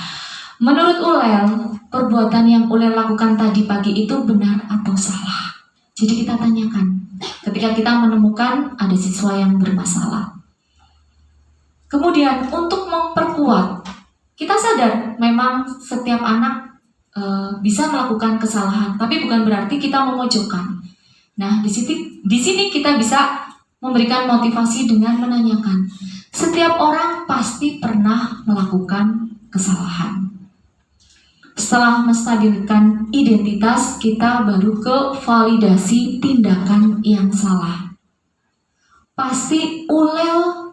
Menurut Ulel, perbuatan yang Ulel lakukan tadi pagi itu benar atau salah? Jadi kita tanyakan. Ketika kita menemukan ada siswa yang bermasalah. Kemudian untuk memperkuat, kita sadar memang setiap anak bisa melakukan kesalahan, tapi bukan berarti kita memojokkan. Nah, di sini kita bisa memberikan motivasi dengan menanyakan. Setiap orang pasti pernah melakukan kesalahan. Setelah menstabilkan identitas, kita baru ke validasi tindakan yang salah. Pasti Ulel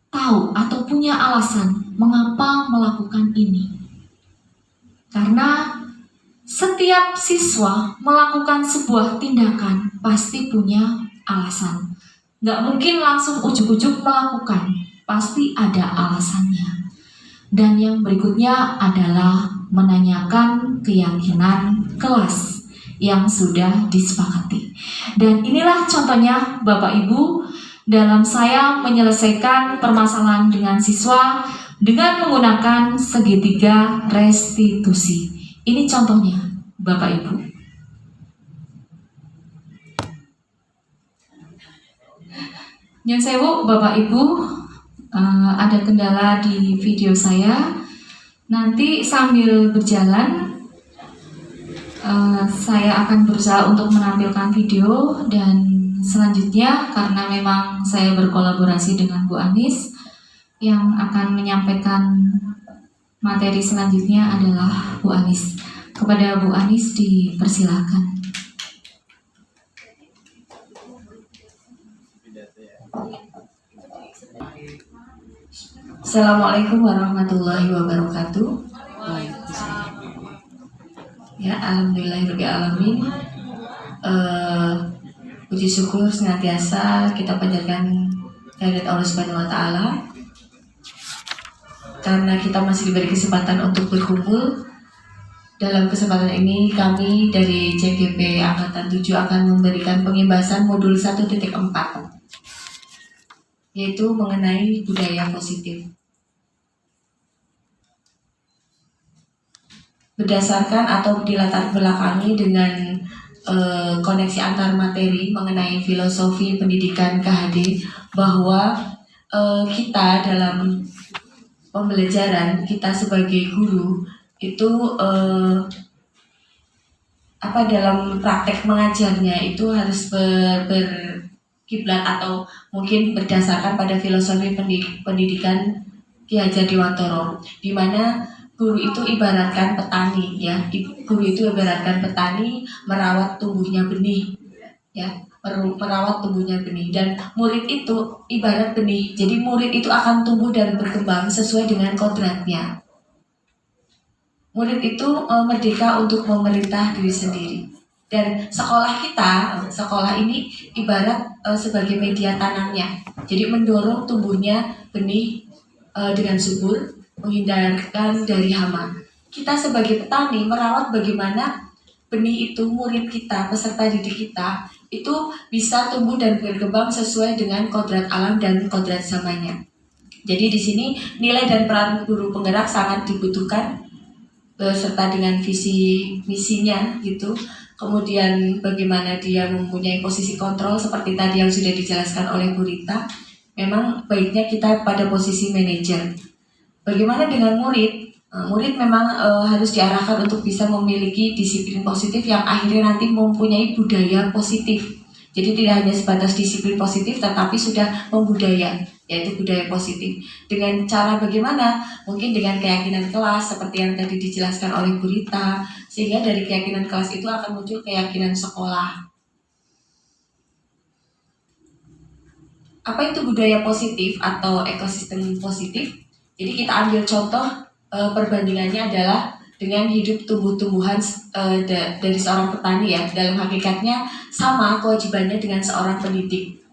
tahu atau punya alasan mengapa melakukan ini. Karena setiap siswa melakukan sebuah tindakan pasti punya alasan. Nggak mungkin langsung ujuk-ujuk melakukan, pasti ada alasannya. Dan yang berikutnya adalah menanyakan keyakinan kelas yang sudah disepakati. Dan inilah contohnya Bapak Ibu dalam saya menyelesaikan permasalahan dengan siswa dengan menggunakan segitiga restitusi. Ini contohnya, Bapak Ibu. Nyun sewu, Bapak Ibu, ada kendala di video saya. Nanti sambil berjalan, saya akan berusaha untuk menampilkan video dan selanjutnya karena memang saya berkolaborasi dengan Bu Anis, yang akan menyampaikan materi selanjutnya adalah Bu Anis. Kepada Bu Anis dipersilakan. Assalamualaikum warahmatullahi wabarakatuh. Ya, alhamdulillahirobbilalamin. Puji syukur senantiasa kita panjatkan kehadirat Allah Subhanahu wa taala. Karena kita masih diberi kesempatan untuk berkumpul. Dalam kesempatan ini kami dari CGP Angkatan 7 akan memberikan pengibasan modul 1.4, yaitu mengenai budaya positif. Berdasarkan atau dilatar belakangi dengan koneksi antar materi mengenai filosofi pendidikan KHD, bahwa kita dalam pembelajaran, kita sebagai guru itu dalam praktek mengajarnya itu harus berkiblat atau mungkin berdasarkan pada filosofi pendidikan Ki Hajar Dewantara, di mana guru itu ibaratkan petani, ya. Guru itu ibaratkan petani merawat tumbuhnya benih, ya. Merawat tumbuhnya benih, dan murid itu ibarat benih. Jadi murid itu akan tumbuh dan berkembang sesuai dengan kodratnya. Murid itu merdeka untuk memerintah diri sendiri. Dan sekolah ini ibarat sebagai media tanamnya. Jadi mendorong tumbuhnya benih dengan subur, menghindarkan dari hama. Kita sebagai petani merawat bagaimana benih itu, murid kita, peserta didik kita, itu bisa tumbuh dan berkembang sesuai dengan kodrat alam dan kodrat zamannya. Jadi di sini nilai dan peran guru penggerak sangat dibutuhkan, beserta dengan visi misinya gitu. Kemudian bagaimana dia mempunyai posisi kontrol seperti tadi yang sudah dijelaskan oleh Bu Rita. Memang baiknya kita pada posisi manajer. Bagaimana dengan murid? Murid memang harus diarahkan untuk bisa memiliki disiplin positif yang akhirnya nanti mempunyai budaya positif. Jadi tidak hanya sebatas disiplin positif, tetapi sudah membudaya, yaitu budaya positif. Dengan cara bagaimana? Mungkin dengan keyakinan kelas, seperti yang tadi dijelaskan oleh Bu Rita, sehingga dari keyakinan kelas itu akan muncul keyakinan sekolah. apa itu budaya positif atau ekosistem positif? Jadi kita ambil contoh perbandingannya adalah dengan hidup tumbuh-tumbuhan dari seorang petani ya. Dalam hakikatnya sama kewajibannya dengan seorang pendidik.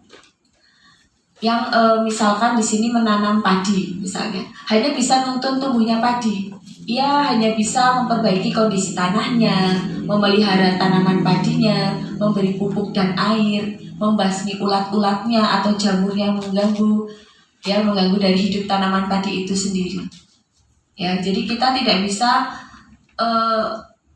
Yang misalkan di sini menanam padi misalnya, hanya bisa nuntun tumbuhnya padi. Ia hanya bisa memperbaiki kondisi tanahnya, memelihara tanaman padinya, memberi pupuk dan air, membasmi ulat-ulatnya atau jamur yang mengganggu dari hidup tanaman padi itu sendiri. Ya, jadi kita tidak bisa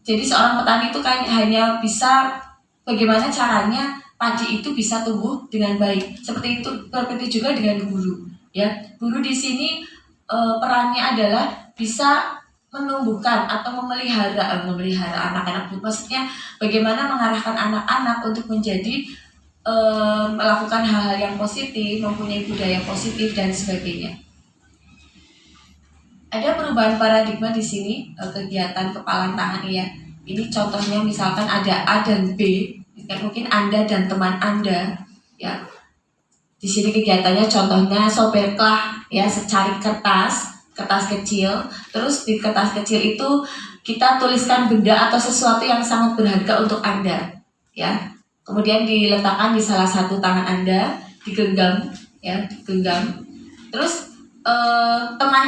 jadi seorang petani itu kan hanya bisa bagaimana caranya padi itu bisa tumbuh dengan baik. Seperti juga dengan guru. Ya, guru di sini perannya adalah bisa menumbuhkan atau memelihara anak-anak. Maksudnya bagaimana mengarahkan anak-anak untuk menjadi melakukan hal-hal yang positif, mempunyai budaya positif dan sebagainya. Ada perubahan paradigma di sini, kegiatan kepalan tangan ya. Ini contohnya misalkan ada A dan B, mungkin Anda dan teman Anda ya. Di sini kegiatannya contohnya soberklah ya, secari kertas kecil. Terus di kertas kecil itu kita tuliskan benda atau sesuatu yang sangat berharga untuk Anda ya. Kemudian diletakkan di salah satu tangan Anda, digenggam. Terus teman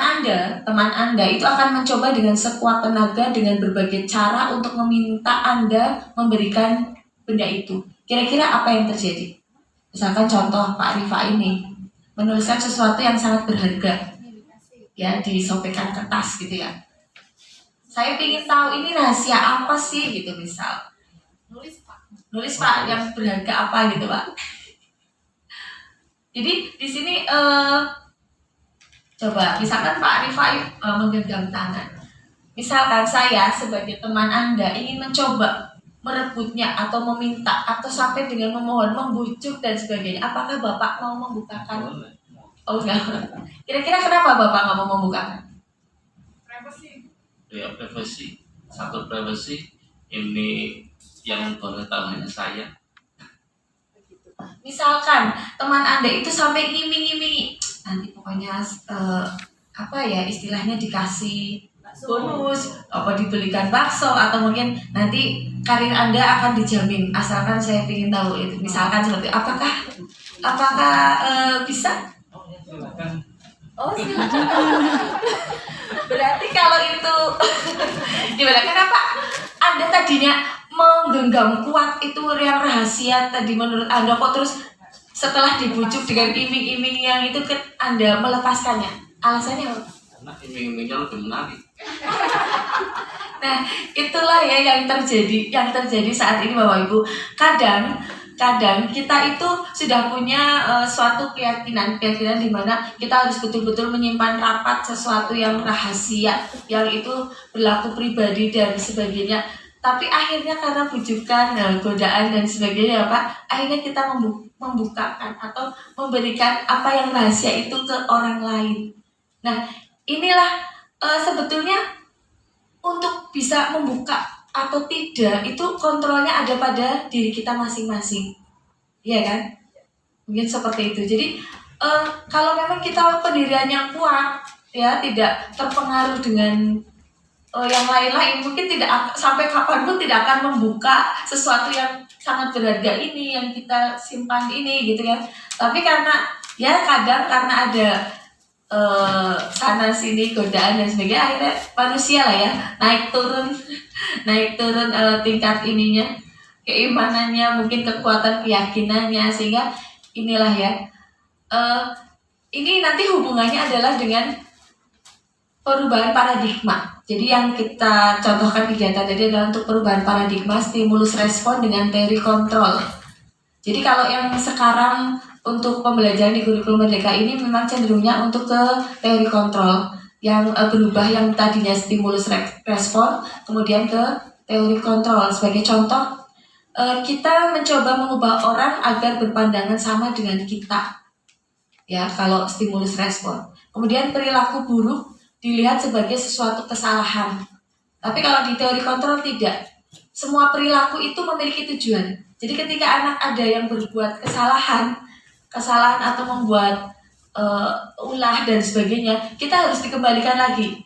Anda itu akan mencoba dengan sekuat tenaga dengan berbagai cara untuk meminta Anda memberikan benda itu. Kira-kira apa yang terjadi? Misalkan contoh Pak Rifa ini menuliskan sesuatu yang sangat berharga, ya disobekkan kertas gitu ya. Saya ingin tahu ini rahasia apa sih gitu misal. Nulis Pak yang berharga apa gitu Pak. Jadi di sini coba misalkan Pak Rifai menggenggam tangan. Misalkan saya sebagai teman Anda ingin mencoba merebutnya atau meminta atau sampai dengan memohon, membujuk dan sebagainya. Apakah Bapak mau membukakan? Oh enggak. Kira-kira kenapa Bapak nggak mau membukakan? Privasi. Satu privasi ini yang boleh tahu hanya saya. Misalkan teman Anda itu sampai ngiming-ngimingi, nanti pokoknya istilahnya dikasih bonus, apa dibelikan bakso atau mungkin nanti karir Anda akan dijamin asalkan saya ingin tahu itu. Misalkan seperti apakah bisa? Oh silakan. Berarti kalau itu gimana? Kenapa Anda tadinya menggenggam kuat itu yang rahasia tadi menurut Anda kok terus setelah dibujuk dengan iming-iming yang itu Anda melepaskannya? Alasannya apa? Karena iming-imingnya lebih menarik. Nah, itulah ya yang terjadi saat ini Bapak Ibu. Kadang kita itu sudah punya suatu keyakinan di mana kita harus betul-betul menyimpan rapat sesuatu yang rahasia, yang itu berlaku pribadi dan sebagainya. Tapi akhirnya karena bujukan, godaan dan sebagainya Pak, akhirnya kita membukakan atau memberikan apa yang rahasia itu ke orang lain. Nah, inilah sebetulnya untuk bisa membuka atau tidak itu kontrolnya ada pada diri kita masing-masing, iya kan? Mungkin seperti itu. Jadi kalau memang kita pendiriannya kuat, ya tidak terpengaruh dengan yang lain-lain, mungkin tidak sampai kapanpun tidak akan membuka sesuatu yang sangat berharga ini yang kita simpan ini gitu kan. Tapi karena kadang karena ada sana sini godaan dan sebagainya, akhirnya manusia lah ya naik turun tingkat ininya, keimanannya, mungkin kekuatan keyakinannya, sehingga inilah ya ini nanti hubungannya adalah dengan perubahan paradigma. Jadi yang kita contohkan kegiatan tadi adalah untuk perubahan paradigma, stimulus respon dengan teori kontrol. Jadi kalau yang sekarang untuk pembelajaran di kurikulum Merdeka ini memang cenderungnya untuk ke teori kontrol yang berubah, yang tadinya stimulus respon kemudian ke teori kontrol. Sebagai contoh, kita mencoba mengubah orang agar berpandangan sama dengan kita. Ya, kalau stimulus respon. Kemudian perilaku buruk dilihat sebagai sesuatu kesalahan. Tapi kalau di teori kontrol tidak. Semua perilaku itu memiliki tujuan. Jadi ketika anak ada yang berbuat kesalahan, kesalahan atau membuat ulah dan sebagainya, kita harus dikembalikan lagi.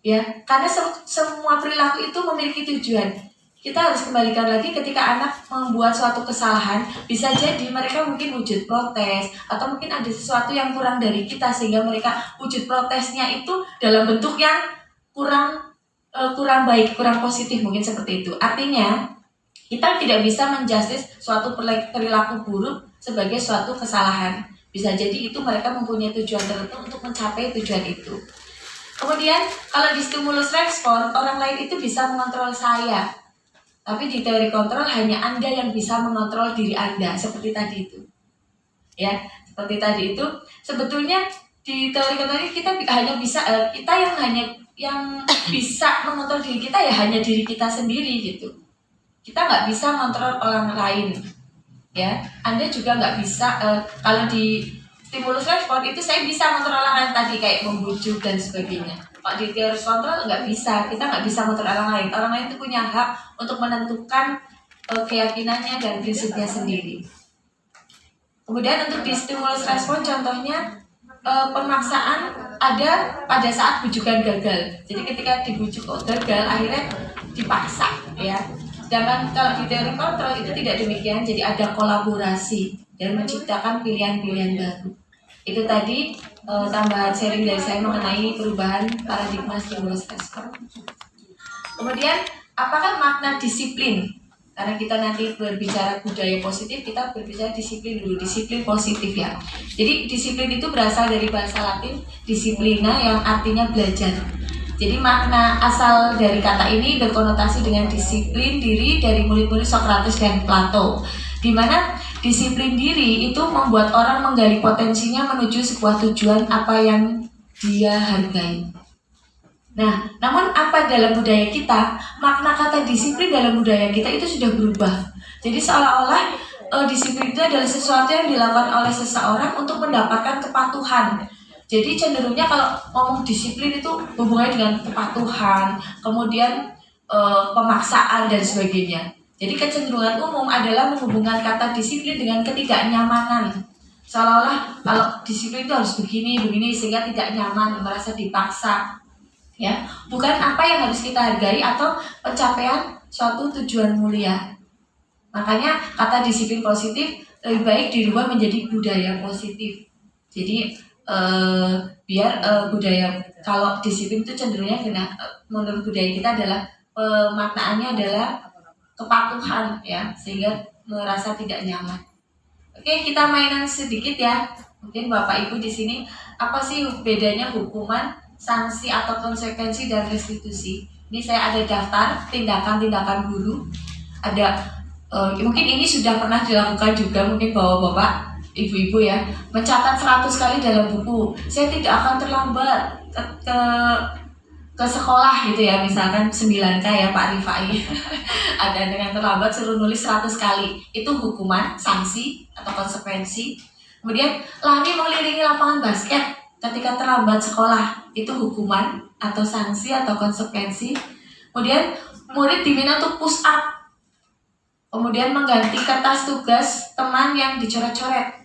Ya, karena semua perilaku itu memiliki tujuan. Kita harus kembalikan lagi ketika anak membuat suatu kesalahan, bisa jadi mereka mungkin wujud protes atau mungkin ada sesuatu yang kurang dari kita sehingga mereka wujud protesnya itu dalam bentuk yang kurang baik, kurang positif mungkin seperti itu. Artinya kita tidak bisa menjustis suatu perilaku buruk sebagai suatu kesalahan. Bisa jadi itu mereka mempunyai tujuan tertentu untuk mencapai tujuan itu. Kemudian kalau di stimulus respon, orang lain itu bisa mengontrol saya. Tapi di teori kontrol hanya Anda yang bisa mengontrol diri Anda, seperti tadi itu. Ya, seperti tadi itu. Sebetulnya di teori kontrol kita hanya bisa yang bisa mengontrol diri kita ya hanya diri kita sendiri gitu. Kita nggak bisa mengontrol orang lain. Ya, Anda juga nggak bisa kalau di stimulus respon itu saya bisa mengontrol orang lain tadi kayak membujuk dan sebagainya. Kalau di teori kontrol nggak bisa, kita nggak bisa mengontrol orang lain. Orang lain itu punya hak untuk menentukan keyakinannya dan prinsipnya sendiri. Kemudian untuk di stimulus respon contohnya pemaksaan ada pada saat bujukan gagal. Jadi ketika dibujuk gagal akhirnya dipaksa ya. Sedangkan kalau di teori kontrol itu tidak demikian, jadi ada kolaborasi dan menciptakan pilihan-pilihan baru. Itu tadi tambahan sharing dari saya mengenai perubahan paradigma stimulus respon. Kemudian apakah makna disiplin? Karena kita nanti berbicara budaya positif, kita berbicara disiplin dulu, disiplin positif ya. Jadi disiplin itu berasal dari bahasa Latin disciplina yang artinya belajar. Jadi makna asal dari kata ini berkonotasi dengan disiplin diri dari murid-murid Socrates dan Plato, di mana disiplin diri itu membuat orang menggali potensinya menuju sebuah tujuan apa yang dia hargai. Nah, namun apa dalam budaya kita, makna kata disiplin dalam budaya kita itu sudah berubah. Jadi seolah-olah disiplin itu adalah sesuatu yang dilakukan oleh seseorang untuk mendapatkan kepatuhan. Jadi cenderungnya kalau ngomong disiplin itu hubungannya dengan kepatuhan, kemudian pemaksaan dan sebagainya. Jadi kecenderungan umum adalah menghubungkan kata disiplin dengan ketidaknyamanan. Seolah-olah kalau disiplin itu harus begini sehingga tidak nyaman, merasa dipaksa. Ya, bukan apa yang harus kita hargai atau pencapaian suatu tujuan mulia. Makanya kata disiplin positif lebih baik dirubah menjadi budaya positif. Jadi biar budaya kalau disiplin itu cenderungnya menurut budaya kita adalah pemaknaannya adalah kepatuhan ya, sehingga merasa tidak nyaman. Oke, kita mainan sedikit ya. Mungkin Bapak Ibu di sini apa sih bedanya hukuman, sanksi atau konsekuensi dan restitusi? Ini saya ada daftar tindakan-tindakan guru. Ada mungkin ini sudah pernah dilakukan juga mungkin Bapak-bapak, Ibu-ibu ya, mencatat 100 kali dalam buku. Saya tidak akan terlambat ke sekolah gitu ya, misalkan 9K ya Pak Rifai. Ada dengan terlambat suruh nulis 100 kali. Itu hukuman, sanksi atau konsekuensi. Kemudian lari mengelilingi lapangan basket ketika terlambat sekolah, itu hukuman atau sanksi atau konsekuensi. Kemudian murid diminta untuk push up. Kemudian mengganti kertas tugas teman yang dicoret-coret.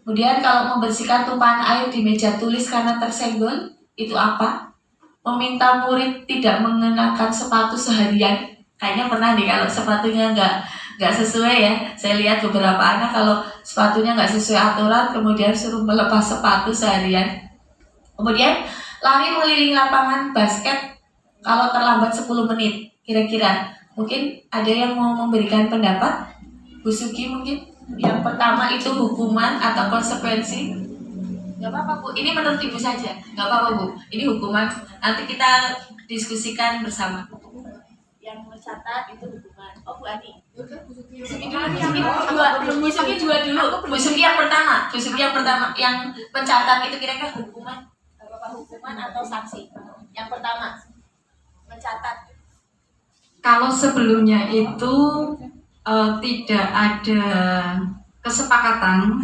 Kemudian kalau membersihkan tumpahan air di meja tulis karena tersenggol, itu apa? Meminta murid tidak mengenakan sepatu seharian. Kayaknya pernah nih kalau sepatunya nggak sesuai ya. Saya lihat beberapa anak kalau sepatunya nggak sesuai aturan, kemudian suruh melepas sepatu seharian. Kemudian lari mengelilingi lapangan basket kalau terlambat 10 menit. Kira-kira mungkin ada yang mau memberikan pendapat? Bu Sugi mungkin? Yang pertama itu hukuman atau konsekuensi? Gak apa-apa Bu, ini menurut Ibu saja. Gak apa-apa Bu, ini hukuman. Nanti kita diskusikan bersama. Yang mencatat itu hukuman. Oh Bu Ani. Bu Sugi dua dulu. Bu Sugi yang pertama. Bu Sugi yang pertama. Yang mencatat itu kira-kira hukuman. Hukuman atau sanksi? Yang pertama, mencatat. Kalau sebelumnya itu tidak ada kesepakatan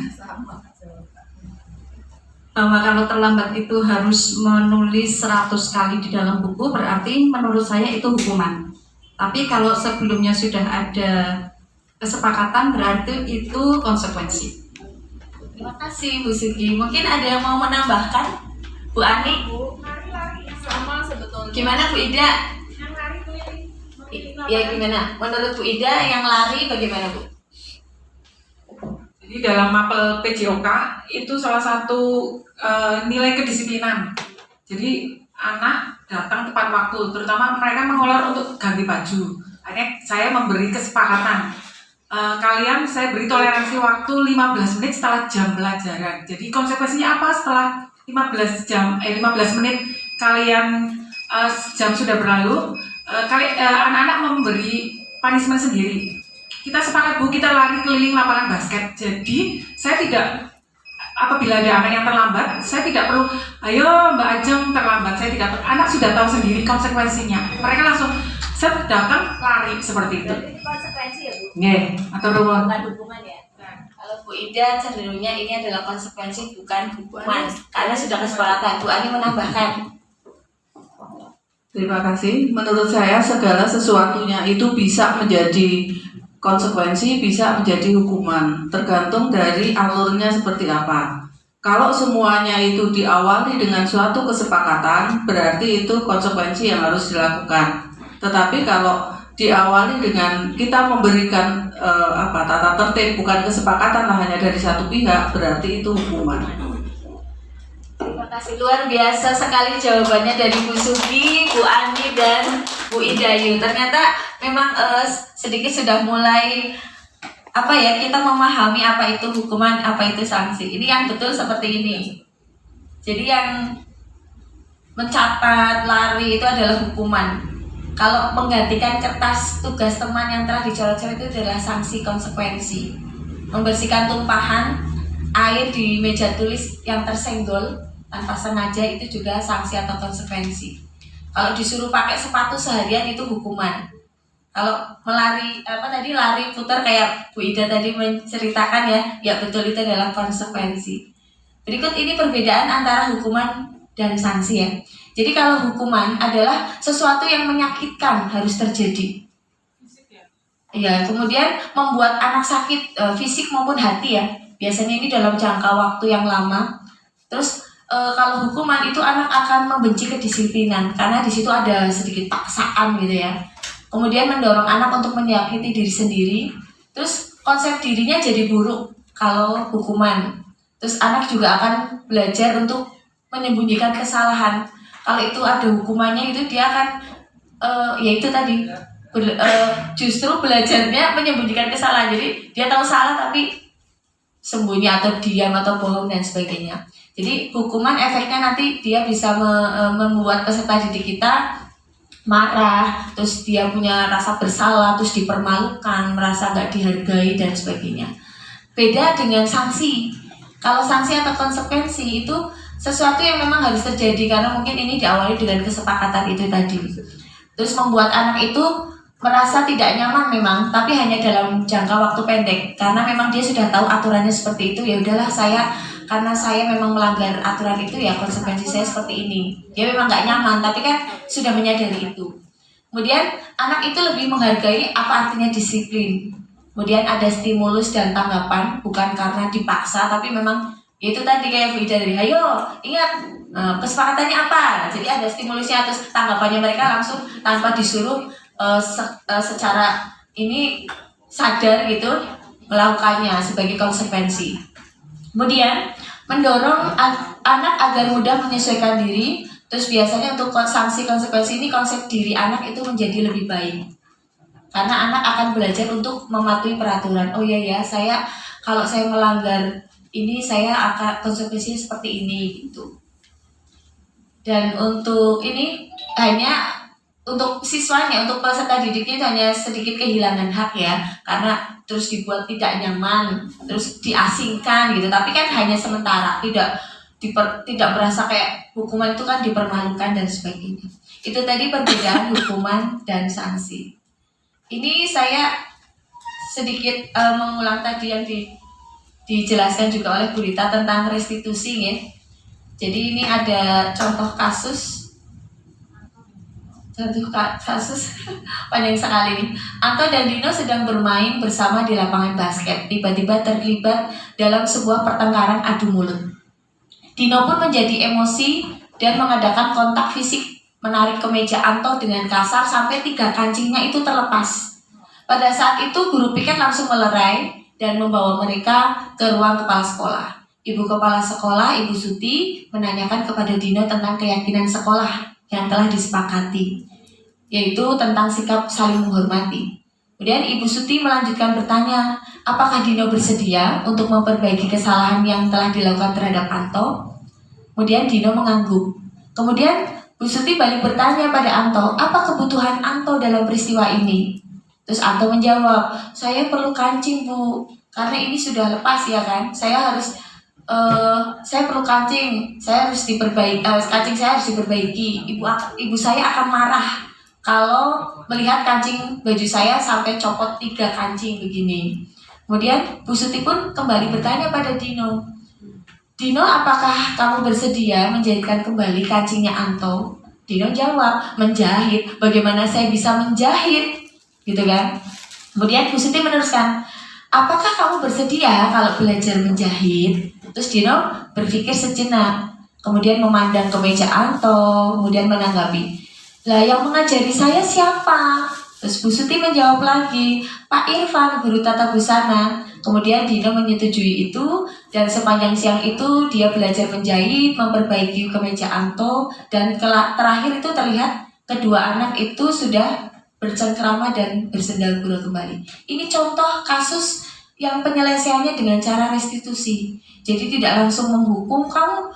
bahwa kalau terlambat itu harus menulis 100 kali di dalam buku, berarti menurut saya itu hukuman. Tapi kalau sebelumnya sudah ada kesepakatan, berarti itu konsekuensi. kasih Bu Sugi. Mungkin ada yang mau menambahkan? Bu Ani? Sama sebetulnya. Gimana Bu Ida? Ya gimana? Menurut Bu Ida yang lari bagaimana Bu? Jadi dalam mapel PJOK itu salah satu nilai kedisiplinan. Jadi anak datang tepat waktu, terutama mereka mengolah untuk ganti baju. Akhirnya saya memberi kesepakatan. Kalian saya beri toleransi waktu 15 menit setelah jam pelajaran. Jadi konsekuensinya apa setelah 15 menit kalian jam sudah berlalu, anak-anak memberi punishment sendiri. Kita sepakat Bu, kita lari keliling lapangan basket. Jadi saya tidak, apabila ada anak yang terlambat, saya tidak perlu, ayo Mbak Ajeng terlambat. Saya tidak, anak sudah tahu sendiri konsekuensinya. Mereka langsung set datang lari seperti itu. Jadi konsekuensi ya Bu? Nih, atau ruang. Bukan hukuman ya? Kalau Bu Ida cenderungnya ini adalah konsekuensi bukan hukuman karena sudah kesepakatan. Bu Ani menambahkan. Terima kasih. Menurut saya segala sesuatunya itu bisa menjadi konsekuensi, bisa menjadi hukuman, tergantung dari alurnya seperti apa. Kalau semuanya itu diawali dengan suatu kesepakatan, berarti itu konsekuensi yang harus dilakukan. Tetapi kalau diawali dengan kita memberikan tata tertib, bukan kesepakatan hanya dari satu pihak, berarti itu hukuman. Terima kasih, luar biasa sekali jawabannya dari Bu Sugi, Bu Ani, dan Bu Idayu. Ternyata memang sedikit sudah mulai kita memahami apa itu hukuman, apa itu sanksi. Ini yang betul seperti ini. Jadi yang mencatat lari itu adalah hukuman. Kalau menggantikan kertas tugas teman yang telah dicoret-coret itu adalah sanksi konsekuensi. Membersihkan tumpahan air di meja tulis yang tersenggol tanpa sengaja itu juga sanksi atau konsekuensi. Kalau disuruh pakai sepatu seharian itu hukuman. Kalau lari putar kayak Bu Ida tadi menceritakan ya betul itu adalah konsekuensi. Berikut ini perbedaan antara hukuman dan sanksi ya. Jadi kalau hukuman adalah sesuatu yang menyakitkan harus terjadi. Ya, kemudian membuat anak sakit fisik maupun hati ya. Biasanya ini dalam jangka waktu yang lama. Terus kalau hukuman itu anak akan membenci kedisiplinan karena di situ ada sedikit paksaan gitu ya. Kemudian mendorong anak untuk menyakiti diri sendiri. Terus konsep dirinya jadi buruk kalau hukuman. Terus anak juga akan belajar untuk menyembunyikan kesalahan. Kalau itu ada hukumannya itu dia akan justru belajarnya menyembunyikan kesalahan. Jadi dia tahu salah tapi sembunyi atau diam atau bohong dan sebagainya. Jadi hukuman efeknya nanti dia bisa membuat peserta didik kita marah, terus dia punya rasa bersalah, terus dipermalukan, merasa nggak dihargai dan sebagainya. Beda dengan sanksi. Kalau sanksi atau konsekuensi itu sesuatu yang memang harus terjadi karena mungkin ini diawali dengan kesepakatan itu tadi. Terus membuat anak itu merasa tidak nyaman memang, tapi hanya dalam jangka waktu pendek karena memang dia sudah tahu aturannya seperti itu. Ya udahlah, karena saya memang melanggar aturan itu ya konsekuensi saya seperti ini. Dia memang nggak nyaman tapi kan sudah menyadari itu. Kemudian anak itu lebih menghargai apa artinya disiplin. Kemudian ada stimulus dan tanggapan, bukan karena dipaksa tapi memang itu tadi kayak Bu Ida dari, ayo ingat kesepakatannya apa. Jadi ada stimulusnya, terus tanggapannya mereka langsung tanpa disuruh secara ini sadar gitu melakukannya sebagai konsekuensi. Kemudian mendorong anak agar mudah menyesuaikan diri. Terus biasanya untuk sanksi konsekuensi ini konsep diri anak itu menjadi lebih baik karena anak akan belajar untuk mematuhi peraturan. Oh iya ya, kalau saya melanggar ini saya akan konsekuensinya seperti ini gitu. Dan untuk ini hanya untuk siswanya, untuk peserta didiknya itu hanya sedikit kehilangan hak ya, karena terus dibuat tidak nyaman, terus diasingkan gitu. Tapi kan hanya sementara, tidak berasa kayak hukuman itu kan dipermalukan dan sebagainya. Itu tadi perbedaan hukuman dan sanksi. Ini saya sedikit mengulang tadi yang dijelaskan juga oleh Bu Rita tentang restitusi ya. Jadi ini ada contoh kasus Satu kasus panjang sekali nih. Anto dan Dino sedang bermain bersama di lapangan basket. Tiba-tiba terlibat dalam sebuah pertengkaran adu mulut. Dino pun menjadi emosi dan mengadakan kontak fisik, menarik kemeja Anto dengan kasar sampai 3 kancingnya itu terlepas. Pada saat itu guru piket langsung melerai dan membawa mereka ke ruang kepala sekolah. Ibu kepala sekolah, Ibu Suti, menanyakan kepada Dino tentang keyakinan sekolah yang telah disepakati, yaitu tentang sikap saling menghormati. Kemudian Ibu Suti melanjutkan bertanya, apakah Dino bersedia untuk memperbaiki kesalahan yang telah dilakukan terhadap Anto? Kemudian Dino mengangguk. Kemudian Bu Suti balik bertanya pada Anto, apa kebutuhan Anto dalam peristiwa ini? Terus Anto menjawab, saya perlu kancing Bu, karena ini sudah lepas ya kan, saya perlu kancing, saya harus diperbaiki, kancing saya harus diperbaiki. Ibu saya akan marah kalau melihat kancing baju saya sampai copot 3 kancing begini. Kemudian Bu Suti pun kembali bertanya pada Dino, Dino, apakah kamu bersedia menjahitkan kembali kancingnya Anto? Dino jawab, menjahit. Bagaimana saya bisa menjahit? Gitu kan? Kemudian Bu Suti meneruskan, apakah kamu bersedia kalau belajar menjahit? Terus Dino berpikir sejenak, kemudian memandang ke meja Anto, kemudian menanggapi, lah yang mengajari saya siapa? Terus Bu Suti menjawab lagi, Pak Irfan, guru tata busana. Kemudian Dino menyetujui itu, dan sepanjang siang itu dia belajar menjahit, memperbaiki kemeja Anto, dan terakhir itu terlihat kedua anak itu sudah bercengkrama dan bersendal gurau kembali. Ini contoh kasus yang penyelesaiannya dengan cara restitusi. Jadi tidak langsung menghukum, kamu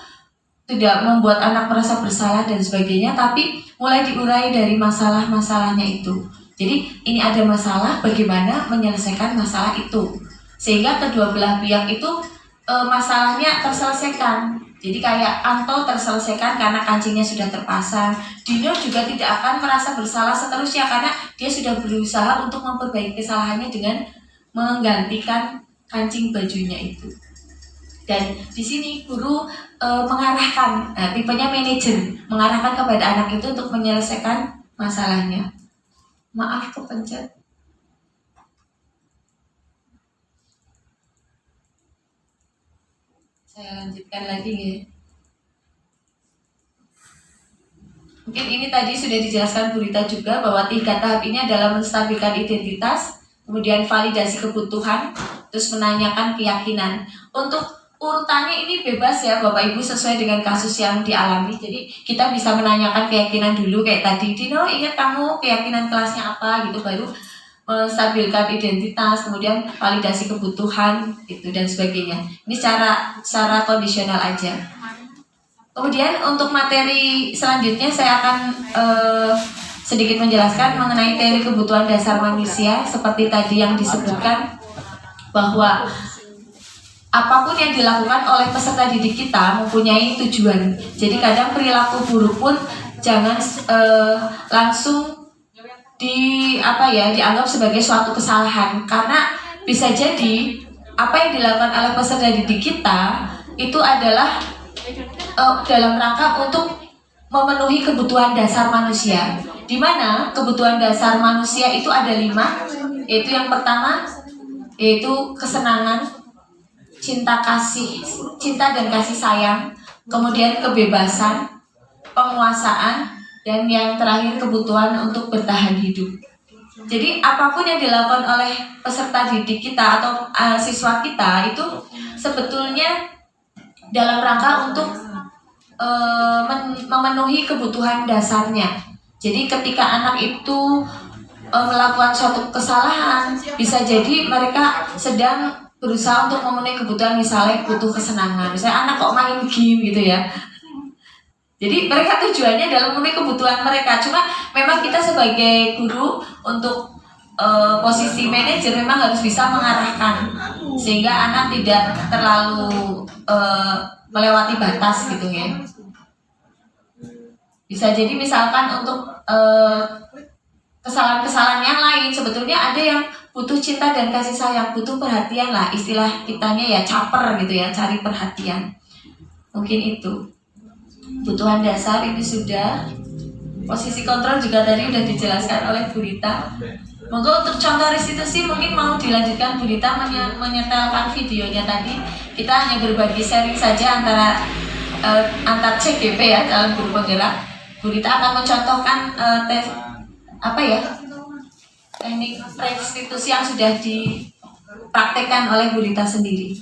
tidak membuat anak merasa bersalah dan sebagainya, tapi mulai diurai dari masalah-masalahnya itu. Jadi ini ada masalah, bagaimana menyelesaikan masalah itu, sehingga kedua belah pihak itu masalahnya terselesaikan. Jadi kayak Anto terselesaikan karena kancingnya sudah terpasang. Dino juga tidak akan merasa bersalah seterusnya karena dia sudah berusaha untuk memperbaiki kesalahannya dengan menggantikan kancing bajunya itu. Dan di sini guru mengarahkan, tipenya manajer, mengarahkan kepada anak itu untuk menyelesaikan masalahnya. Maaf kepencet. Saya lanjutkan lagi ya. Mungkin ini tadi sudah dijelaskan Bu Rita juga bahwa 3 tahap ini adalah menstabilkan identitas, kemudian validasi kebutuhan, terus menanyakan keyakinan. Untuk urutannya ini bebas ya Bapak Ibu sesuai dengan kasus yang dialami. Jadi kita bisa menanyakan keyakinan dulu kayak tadi, Dino ingat kamu keyakinan kelasnya apa gitu, baru menstabilkan identitas, kemudian validasi kebutuhan gitu dan sebagainya. Ini secara kondisional aja. Kemudian untuk materi selanjutnya saya akan sedikit menjelaskan mengenai teori kebutuhan dasar manusia seperti tadi yang disebutkan bahwa apapun yang dilakukan oleh peserta didik kita mempunyai tujuan. Jadi kadang perilaku buruk pun jangan langsung dianggap sebagai suatu kesalahan, karena bisa jadi apa yang dilakukan oleh peserta didik kita itu adalah dalam rangka untuk memenuhi kebutuhan dasar manusia, di mana kebutuhan dasar manusia itu ada 5, yaitu yang pertama yaitu kesenangan, cinta dan kasih sayang, kemudian kebebasan, penguasaan, dan yang terakhir kebutuhan untuk bertahan hidup. Jadi apapun yang dilakukan oleh peserta didik kita atau siswa kita itu sebetulnya dalam rangka untuk memenuhi kebutuhan dasarnya. Jadi ketika anak itu melakukan suatu kesalahan, bisa jadi mereka sedang berusaha untuk memenuhi kebutuhan, misalnya butuh kesenangan. Misalnya anak kok main game gitu ya. Jadi mereka tujuannya adalah memenuhi kebutuhan mereka. Cuma memang kita sebagai guru untuk posisi manajer memang harus bisa mengarahkan sehingga anak tidak terlalu melewati batas gitu ya. Bisa jadi misalkan untuk kesalahan-kesalahan yang lain sebetulnya ada yang butuh cinta dan kasih sayang, butuh perhatian lah, istilah kitanya ya caper gitu ya, cari perhatian. Mungkin itu. Kebutuhan dasar ini sudah. posisi kontrol juga tadi udah dijelaskan oleh Bu Rita. Monggo untuk contoh restitusi mungkin mau dilanjutkan Bu Rita menyetelkan videonya tadi. Kita hanya berbagi sharing saja antar CGP ya, calon guru penggerak. Bu Rita akan mencontohkan teknik restitusi yang sudah dipraktekkan oleh Bu Rita sendiri.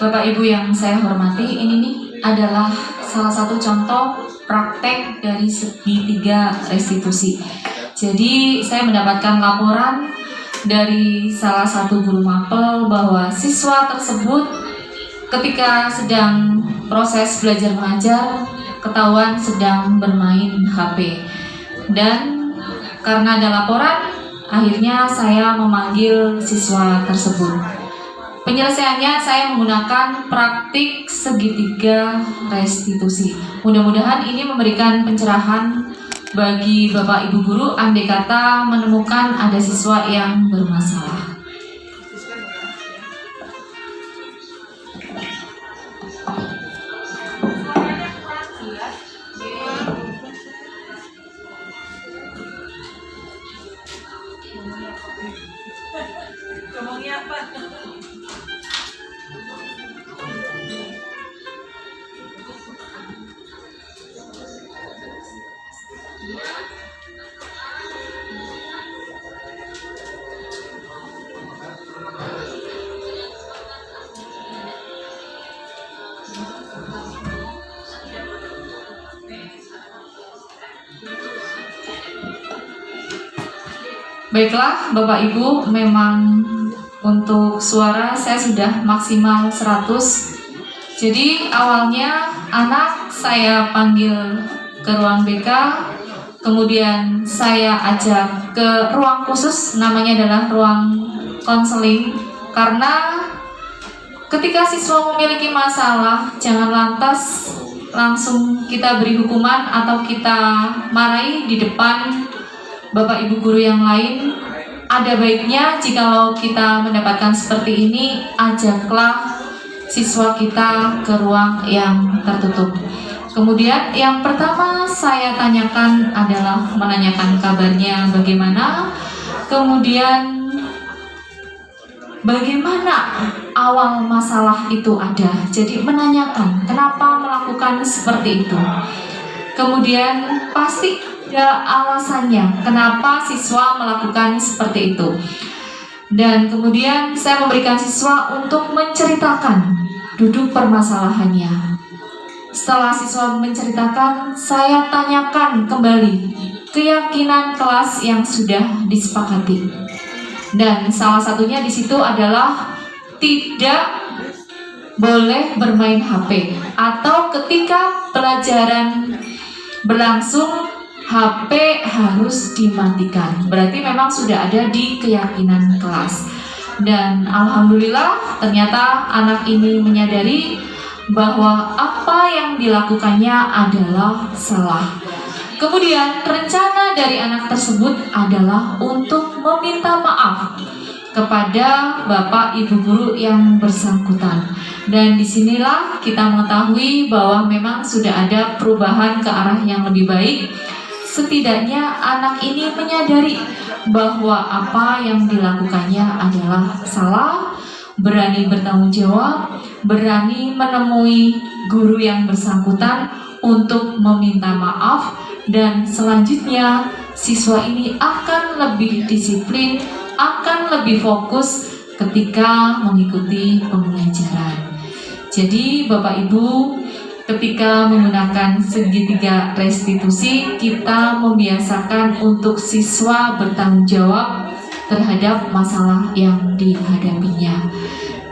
Bapak Ibu yang saya hormati, ini nih adalah salah satu contoh praktek dari segitiga restitusi. Jadi saya mendapatkan laporan dari salah satu guru mapel bahwa siswa tersebut ketika sedang proses belajar mengajar ketahuan sedang bermain HP. Dan karena ada laporan, akhirnya saya memanggil siswa tersebut. Penyelesaiannya saya menggunakan praktik segitiga restitusi. Mudah-mudahan ini memberikan pencerahan bagi Bapak Ibu guru andai kata menemukan ada siswa yang bermasalah. Baiklah Bapak Ibu, memang untuk suara saya sudah maksimal 100. Jadi awalnya anak saya panggil ke ruang BK, kemudian saya ajak ke ruang khusus, namanya adalah ruang konseling. Karena ketika siswa memiliki masalah, jangan lantas langsung kita beri hukuman atau kita marahi di depan Bapak Ibu guru yang lain. Ada baiknya jikalau kita mendapatkan seperti ini, ajaklah siswa kita ke ruang yang tertutup. Kemudian yang pertama saya tanyakan adalah menanyakan kabarnya bagaimana, kemudian bagaimana awal masalah itu ada. Jadi menanyakan kenapa melakukan seperti itu. Kemudian pasti ada alasannya kenapa siswa melakukan seperti itu. Dan kemudian saya memberikan siswa untuk menceritakan duduk permasalahannya. Setelah siswa menceritakan, saya tanyakan kembali keyakinan kelas yang sudah disepakati. Dan salah satunya di situ adalah tidak boleh bermain HP, atau ketika pelajaran berlangsung HP harus dimatikan. Berarti memang sudah ada di keyakinan kelas. Dan alhamdulillah ternyata anak ini menyadari bahwa apa yang dilakukannya adalah salah. Kemudian rencana dari anak tersebut adalah untuk meminta maaf kepada Bapak Ibu guru yang bersangkutan. Dan disinilah kita mengetahui bahwa memang sudah ada perubahan ke arah yang lebih baik. Setidaknya anak ini menyadari bahwa apa yang dilakukannya adalah salah, berani bertanggung jawab, berani menemui guru yang bersangkutan untuk meminta maaf, dan selanjutnya siswa ini akan lebih disiplin, akan lebih fokus ketika mengikuti pembelajaran. Jadi Bapak Ibu, ketika menggunakan segitiga restitusi, kita membiasakan untuk siswa bertanggung jawab terhadap masalah yang dihadapinya.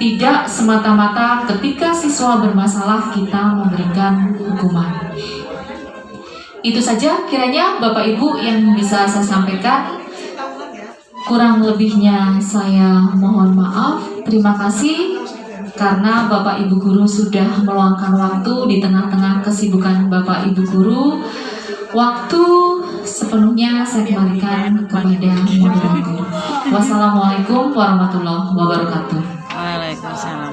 Tidak semata-mata ketika siswa bermasalah kita memberikan hukuman. Itu saja kiranya Bapak Ibu yang bisa saya sampaikan. Kurang lebihnya saya mohon maaf. Terima kasih karena Bapak Ibu Guru sudah meluangkan waktu di tengah-tengah kesibukan Bapak Ibu Guru. Waktu sepenuhnya saya kembalikan kepada moderator. Wassalamualaikum warahmatullahi wabarakatuh. Waalaikumsalam.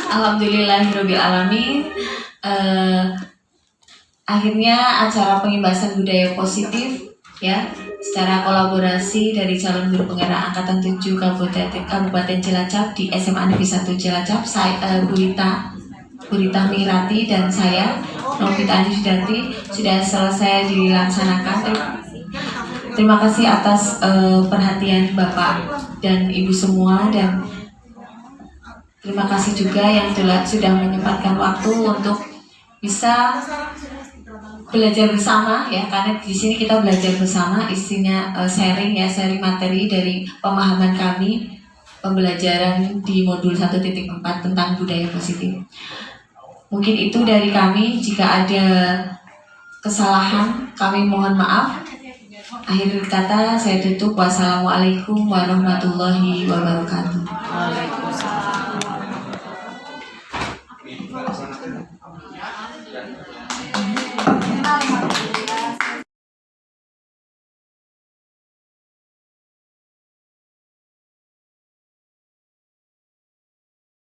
Alhamdulillahirrabbilalamin. Akhirnya acara pengibasan budaya positif ya secara kolaborasi dari calon guru penggerak angkatan 7 Kabupaten Cilacap di SMA Negeri 1 Cilacap, saya Bu Rita Mirati dan saya Novita Anifidati sudah selesai dilaksanakan. Terima kasih atas perhatian Bapak dan Ibu semua, dan terima kasih juga yang sudah menyempatkan waktu untuk bisa belajar bersama ya, karena di sini kita belajar bersama, isinya sharing materi dari pemahaman kami pembelajaran di modul 1.4 tentang budaya positif. Mungkin itu dari kami. Jika ada kesalahan kami mohon maaf. Akhir kata saya tutup. Wassalamualaikum warahmatullahi wabarakatuh. Waalaikumsalam.